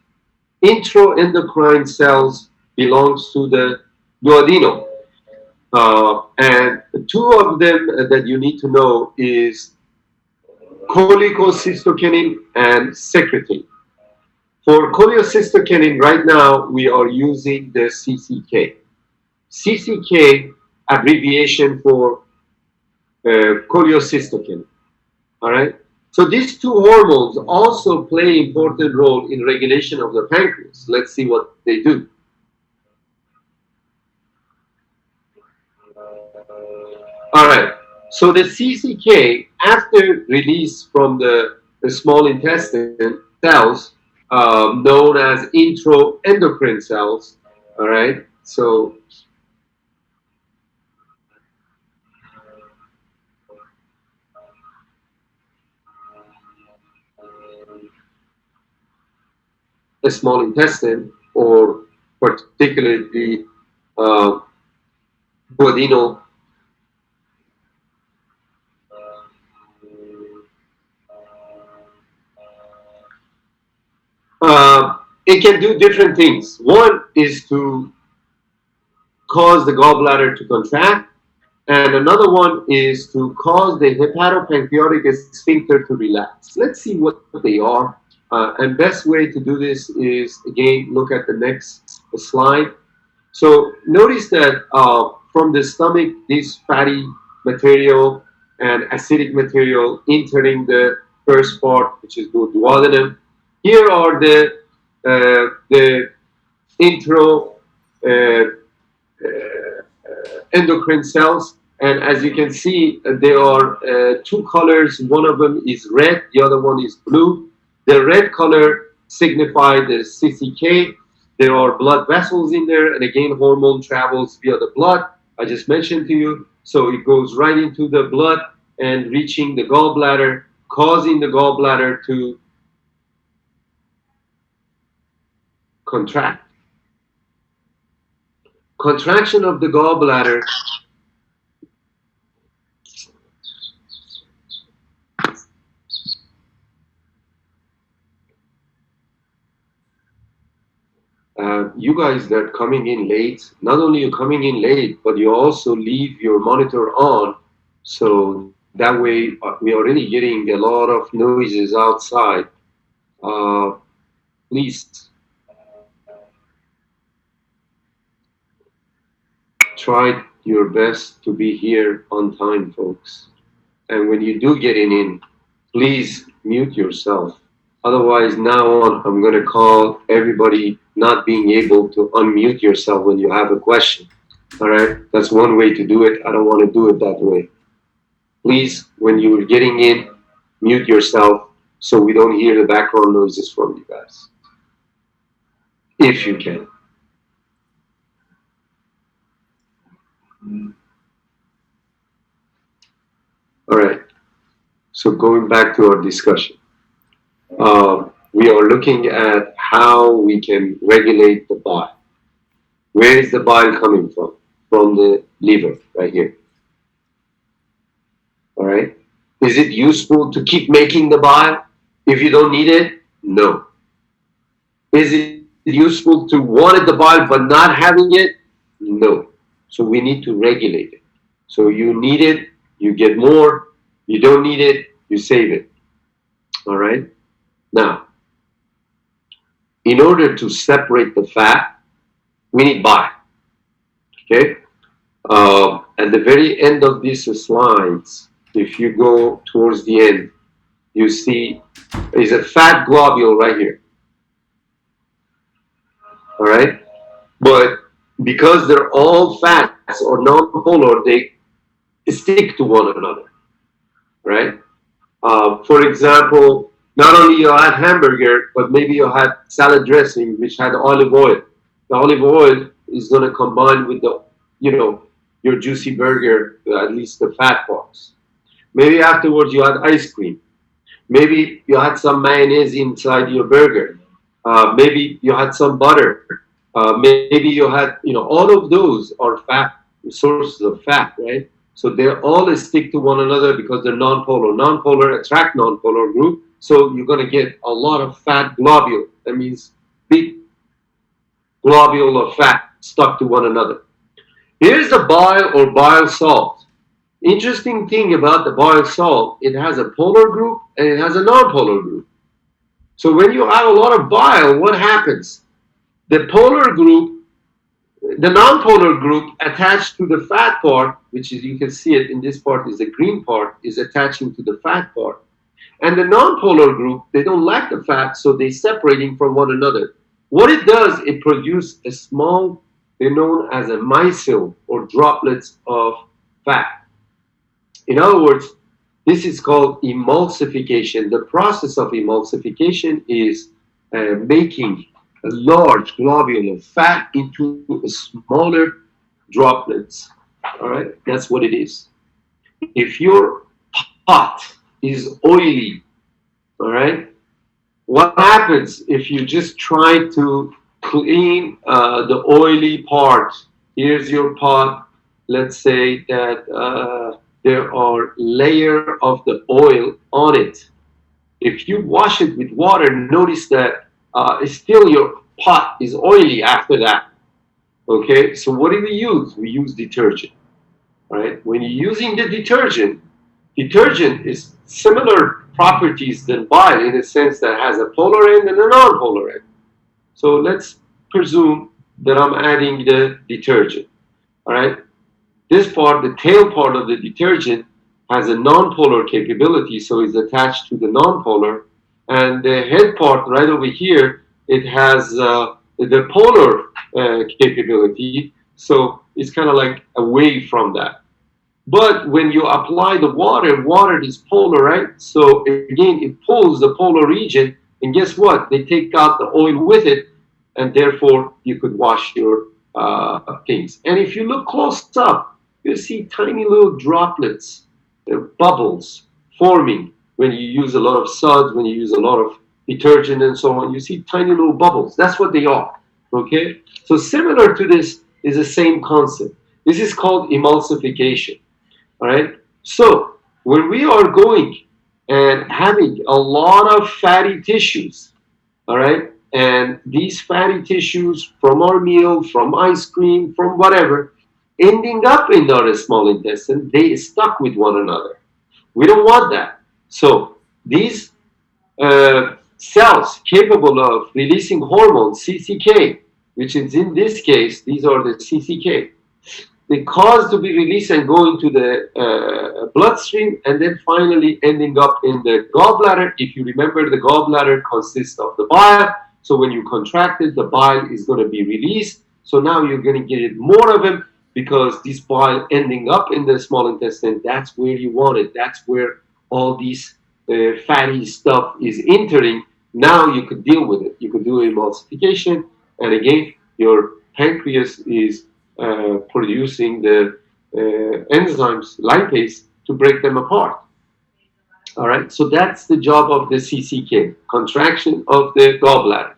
Intraendocrine cells belongs to the duodenum. And two of them that you need to know is cholecystokinin and secretin. For cholecystokinin, right now we are using the CCK. CCK abbreviation for cholecystokinin. All right. So these two hormones also play important role in regulation of the pancreas. Let's see what they do. All right. So the CCK, after release from the small intestine cells, known as intraendocrine cells, all right. So the small intestine, or particularly duodenal. It can do different things. One is to cause the gallbladder to contract, and another one is to cause the hepatopancreatic sphincter to relax. Let's see what they are. And best way to do this is, again, look at the next slide. So notice that from the stomach, this fatty material and acidic material entering the first part, which is the duodenum. Here are the intro endocrine cells, and as you can see, there are two colors. One of them is red, the other one is blue. The red color signifies the CCK. There are blood vessels in there, and again, hormone travels via the blood. I just mentioned to you, so it goes right into the blood and reaching the gallbladder, causing the gallbladder to contract. Contraction of the gallbladder you guys that are coming in late, not only you're coming in late, but you also leave your monitor on. So that way we're already getting a lot of noises outside. Please. tried your best to be here on time, folks. And when you do get in, please mute yourself. Otherwise, now on, I'm going to call everybody not being able to unmute yourself when you have a question. All right? That's one way to do it. I don't want to do it that way. Please, when you're getting in, mute yourself so we don't hear the background noises from you guys. If you can. All right. So going back to our discussion, we are looking at how we can regulate the bile. Where is the bile coming from? From the liver, right here. All right. Is it useful to keep making the bile if you don't need it? No. Is it useful to want the bile but not having it? No. So we need to regulate it. So you need it, you get more. You don't need it, you save it. All right. Now, in order to separate the fat, we need bile. Okay. At the very end of these slides, if you go towards the end, you see is a fat globule right here. All right. But because they're all fats or non-polar, they stick to one another. Right. For example, not only you had hamburger, but maybe you had salad dressing, which had olive oil. The olive oil is going to combine with the, your juicy burger, at least the fat parts. Maybe afterwards you had ice cream. Maybe you had some mayonnaise inside your burger. Maybe you had some butter. Maybe you had, all of those are fat sources of fat, right? So they all stick to one another because they're non-polar. Non-polar attract non-polar group. So you're going to get a lot of fat globule. That means big globule of fat stuck to one another. Here's the bile or bile salt. Interesting thing about the bile salt, it has a polar group and it has a non-polar group. So when you add a lot of bile, what happens? The polar group, the non-polar group attached to the fat part, which is, you can see it in this part, is the green part, is attaching to the fat part. And the non-polar group, they don't like the fat, so they're separating from one another. What it does, it produces a small, they're known as a micelle or droplets of fat. In other words, this is called emulsification. The process of emulsification is making a large globule of fat into smaller droplets. All right, that's what it is. If your pot is oily, all right, what happens if you just try to clean the oily part? Here's your pot. Let's say that there are layer of the oil on it. If you wash it with water, notice that still your pot is oily after that. Okay, so what do we use? We use detergent. Right? When you're using the detergent is similar properties than bile in the sense that it has a polar end and a non-polar end. So let's presume that I'm adding the detergent. All right. This part, the tail part of the detergent, has a non-polar capability, so it's attached to the non-polar. And the head part right over here, it has the polar capability, so it's kind of like away from that. But when you apply the water is polar, right? So again, it pulls the polar region, and guess what? They take out the oil with it, and therefore you could wash your things. And if you look close up, you see tiny little droplets, bubbles forming when you use a lot of suds, when you use a lot of detergent and so on. You see tiny little bubbles. That's what they are. Okay? So similar to this is the same concept. This is called emulsification. All right? So when we are going and having a lot of fatty tissues, all right, and these fatty tissues from our meal, from ice cream, from whatever, ending up in our small intestine, they stuck with one another. We don't want that. So these cells capable of releasing hormone CCK, which is in this case, these are the CCK. they cause to be released and go into the bloodstream, and then finally ending up in the gallbladder. If you remember, the gallbladder consists of the bile. So when you contract it, the bile is going to be released. So now you're going to get more of them because this bile ending up in the small intestine, that's where you want it. That's where all these fatty stuff is entering. Now you could deal with it. You could do emulsification, and again, your pancreas is producing the enzymes, lipase, to break them apart. All right, so that's the job of the CCK, contraction of the gallbladder.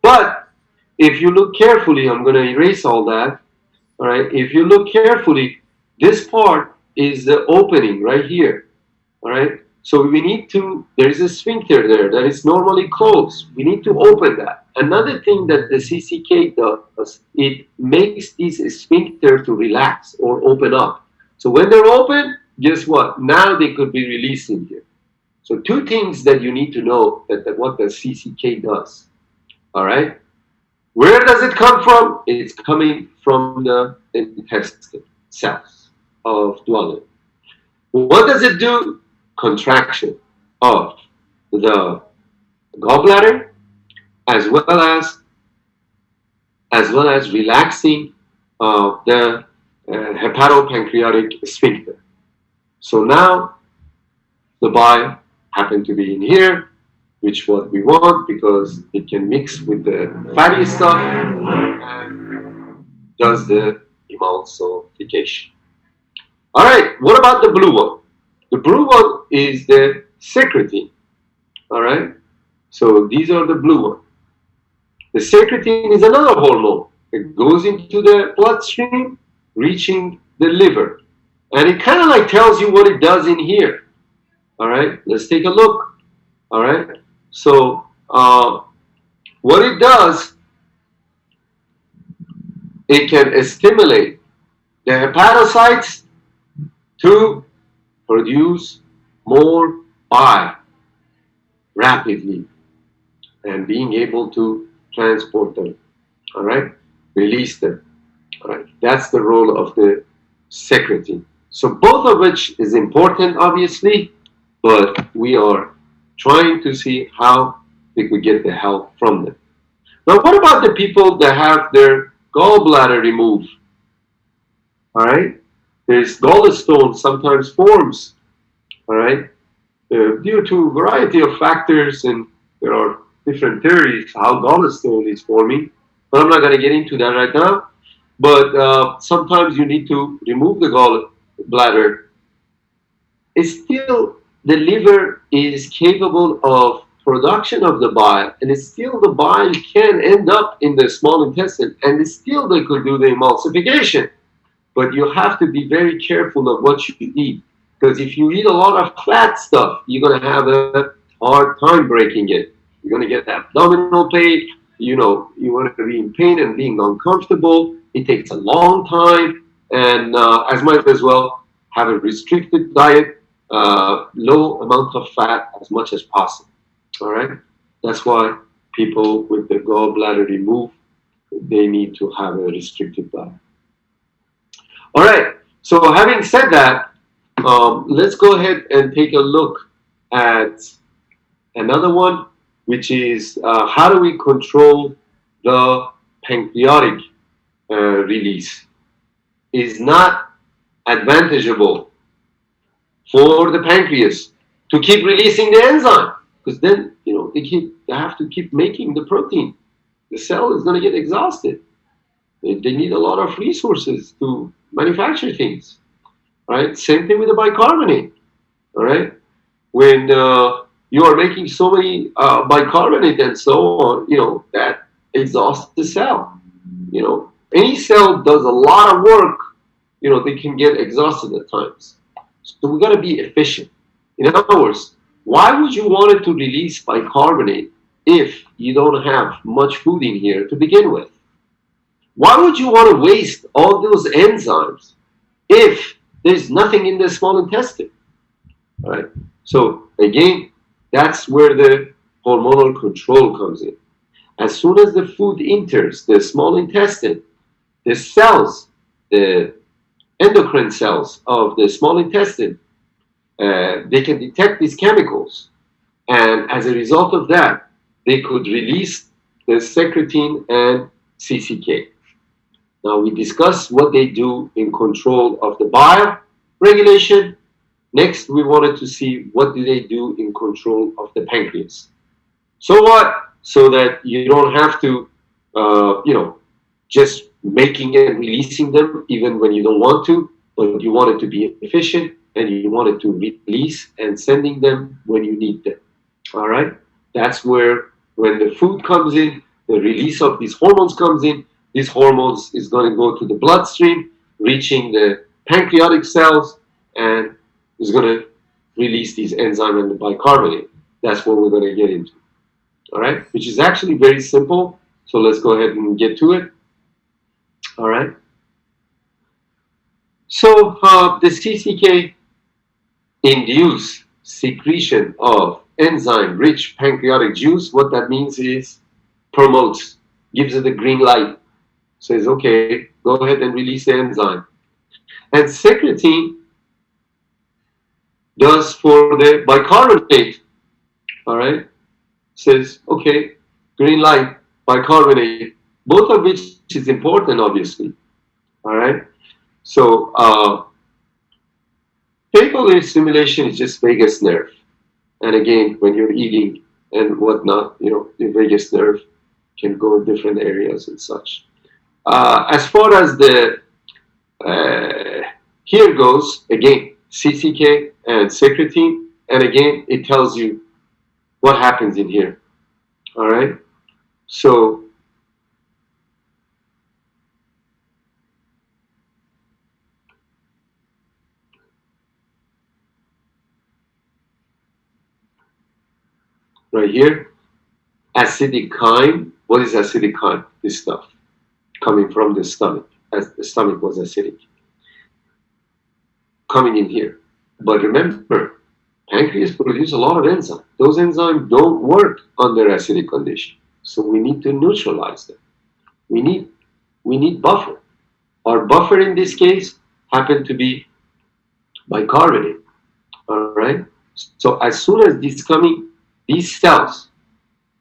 But if you look carefully, I'm going to erase all that. All right, if you look carefully, this part is the opening right here. All right, so we need to, there is a sphincter there that is normally closed. We need to open that. Another thing that the CCK does, it makes this sphincter to relax or open up. So when they're open, guess what? Now they could be released in here. So two things that you need to know that what the CCK does. All right, where does it come from? It's coming from the intestine cells of dwelling. What does it do? Contraction of the gallbladder, as well as relaxing of the hepatopancreatic sphincter. So now the bile happened to be in here, which what we want because it can mix with the fatty stuff and does the emulsification. All right, what about the blue one? The blue one is the secretin. All right, so these are the blue one. The secretin is another hormone. It goes into the bloodstream, reaching the liver, and it kind of like tells you what it does in here. All right, let's take a look. All right, so what it does, it can stimulate the hepatocytes to produce more bile rapidly and being able to transport them. All right, release them. All right, that's the role of the secretin. So both of which is important, obviously, but we are trying to see how we could get the help from them. Now, what about the people that have their gallbladder removed? All right, there's gallstone sometimes forms. All right, due to a variety of factors, and there are different theories how gallstone is forming, but I'm not going to get into that right now. But sometimes you need to remove the gallbladder. It's still, the liver is capable of production of the bile, and it's still the bile can end up in the small intestine, and it's still they could do the emulsification. But you have to be very careful of what you eat, because if you eat a lot of fat stuff, you're going to have a hard time breaking it. You're going to get abdominal pain. You know, you want to be in pain and being uncomfortable. It takes a long time, and as might as well have a restricted diet, low amount of fat as much as possible. All right, that's why people with the gallbladder removed, they need to have a restricted diet. All right, so having said that, let's go ahead and take a look at another one, which is how do we control the pancreatic release? Is not advantageable for the pancreas to keep releasing the enzyme, because then they have to keep making the protein. The cell is going to get exhausted. They need a lot of resources to manufacture things. All right, same thing with the bicarbonate. All right, when you are making so many bicarbonate and so on, that exhausts the cell. Any cell does a lot of work. They can get exhausted at times. So we got to be efficient. In other words, why would you want it to release bicarbonate if you don't have much food in here to begin with? Why would you want to waste all those enzymes if there's nothing in the small intestine? All right. So again, that's where the hormonal control comes in. As soon as the food enters the small intestine, the cells, the endocrine cells of the small intestine, they can detect these chemicals. And as a result of that, they could release the secretin and CCK. Now we discussed what they do in control of the bile regulation. Next, we wanted to see what do they do in control of the pancreas. So what? So that you don't have to, just making and releasing them even when you don't want to, but you want it to be efficient and you want it to release and sending them when you need them. All right? That's where when the food comes in, the release of these hormones comes in. These hormones is going to go to the bloodstream, reaching the pancreatic cells, and is going to release these enzymes and the bicarbonate. That's what we're going to get into. All right? Which is actually very simple. So let's go ahead and get to it. All right? So the CCK induce secretion of enzyme-rich pancreatic juice. What that means is promotes, gives it a green light, says, okay, go ahead and release the enzyme. And secretin does for the bicarbonate, all right, says, okay, green light, bicarbonate, both of which is important, obviously, all right? So vagal stimulation is just vagus nerve. And again, when you're eating and whatnot, the vagus nerve can go in different areas and such. As far as the here goes, again, CCK and secretin, and again, it tells you what happens in here. All right? So, right here, acidic chyme. What is acidic chyme? This stuff coming from the stomach, as the stomach was acidic. Coming in here. But remember, pancreas produces a lot of enzymes. Those enzymes don't work under acidic condition. So we need to neutralize them. We need buffer. Our buffer in this case happened to be bicarbonate. All right? So as soon as these cells,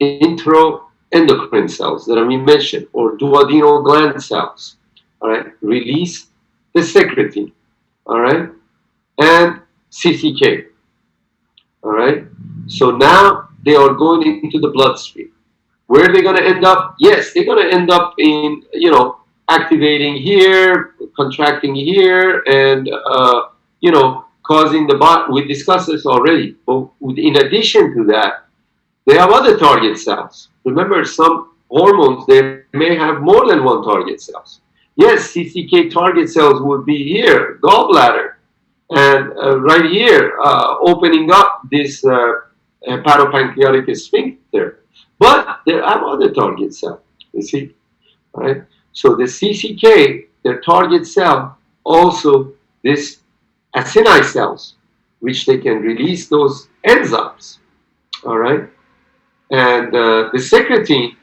endocrine cells that we mentioned, or duodenal gland cells, all right, release the secretin, all right, and CCK, all right. So now they are going into the bloodstream. Where are they going to end up? Yes, they're going to end up in, activating here, contracting here, and, causing the body. We discussed this already. But in addition to that, they have other target cells. Remember, some hormones, they may have more than one target cells. Yes, CCK target cells would be here, gallbladder, and right here, opening up this hepatopancreatic sphincter. But there are other target cells, you see, right? So the CCK, their target cell, also this acini cells, which they can release those enzymes, all right? And the secretin,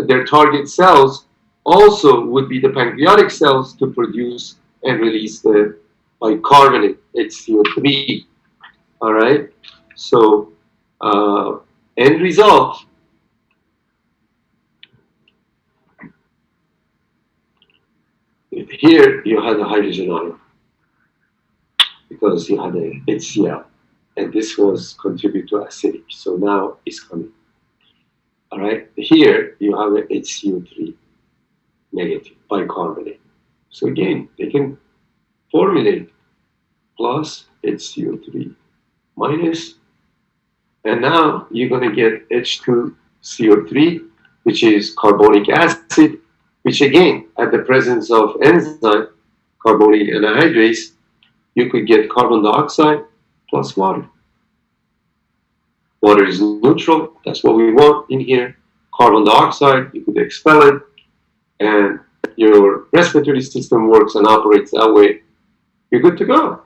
their target cells also would be the pancreatic cells to produce and release the bicarbonate, HCO3, all right? So end result, here you had a hydrogen ion because you had a HCl, and this was contribute to acidic. So now it's coming. All right. Here you have a HCO3 negative bicarbonate. So again, they can formulate plus HCO3 minus, and now you're going to get H2CO3, which is carbonic acid, which again, at the presence of enzyme, carbonic anhydrase, you could get carbon dioxide plus water. Water is neutral, that's what we want in here. Carbon dioxide, you could expel it, and your respiratory system works and operates that way. You're good to go.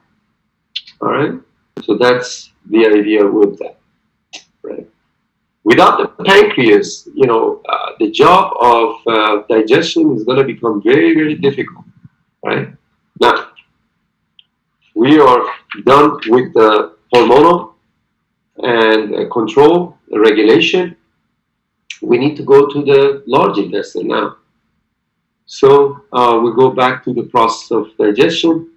All right? So that's the idea with that, right? Without the pancreas, the job of digestion is going to become very, very difficult. right? Now, we are done with the hormonal and control, the regulation. We need to go to the large intestine now. So we go back to the process of digestion.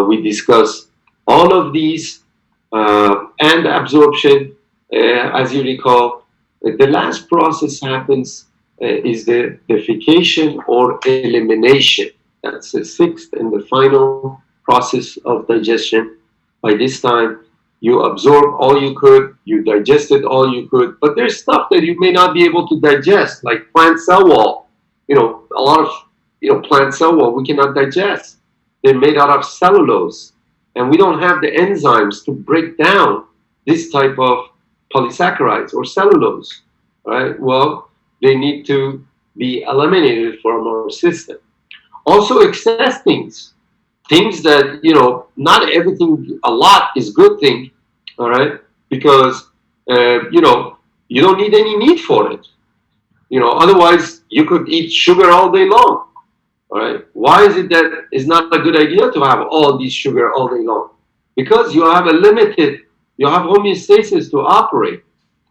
We discuss all of these and absorption. As you recall, the last process happens is the defecation or elimination. That's the sixth and the final process of digestion. By this time, you absorb all you could, you digested all you could, but there's stuff that you may not be able to digest, like plant cell wall. A lot of plant cell wall we cannot digest. They're made out of cellulose, and we don't have the enzymes to break down this type of polysaccharides or cellulose. Right? Well, they need to be eliminated from our system. Also, excess things that not everything, a lot is good thing. All right, because you don't need any need for it. Otherwise you could eat sugar all day long. All right, why is it that it's not a good idea to have all this sugar all day long? Because you have homeostasis to operate.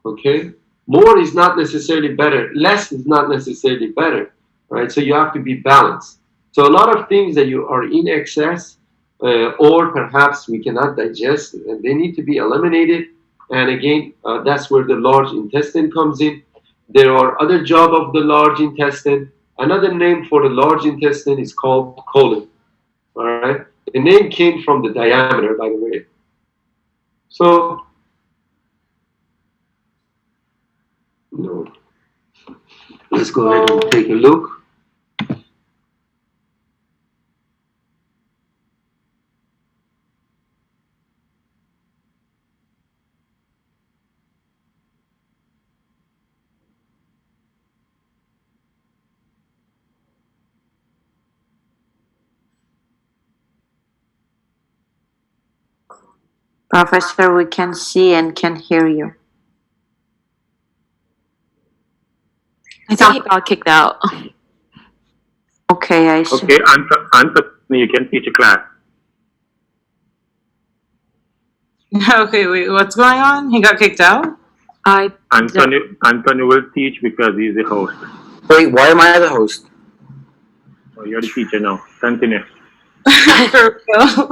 Okay, more is not necessarily better, less is not necessarily better. Right, so you have to be balanced. So a lot of things that you are in excess, or perhaps we cannot digest, and they need to be eliminated. And again, that's where the large intestine comes in. There are other job of the large intestine. Another name for the large intestine is called colon. All right, the name came from the diameter, by the way. So, let's go ahead and take a look. Professor, we can see and can hear you. I think he got kicked out. Okay, I see. Okay, answer. You can teach a class. Okay, wait, what's going on? He got kicked out? Anthony will teach because he's the host. Wait, why am I the host? Oh, you're the teacher now. Continue. For real?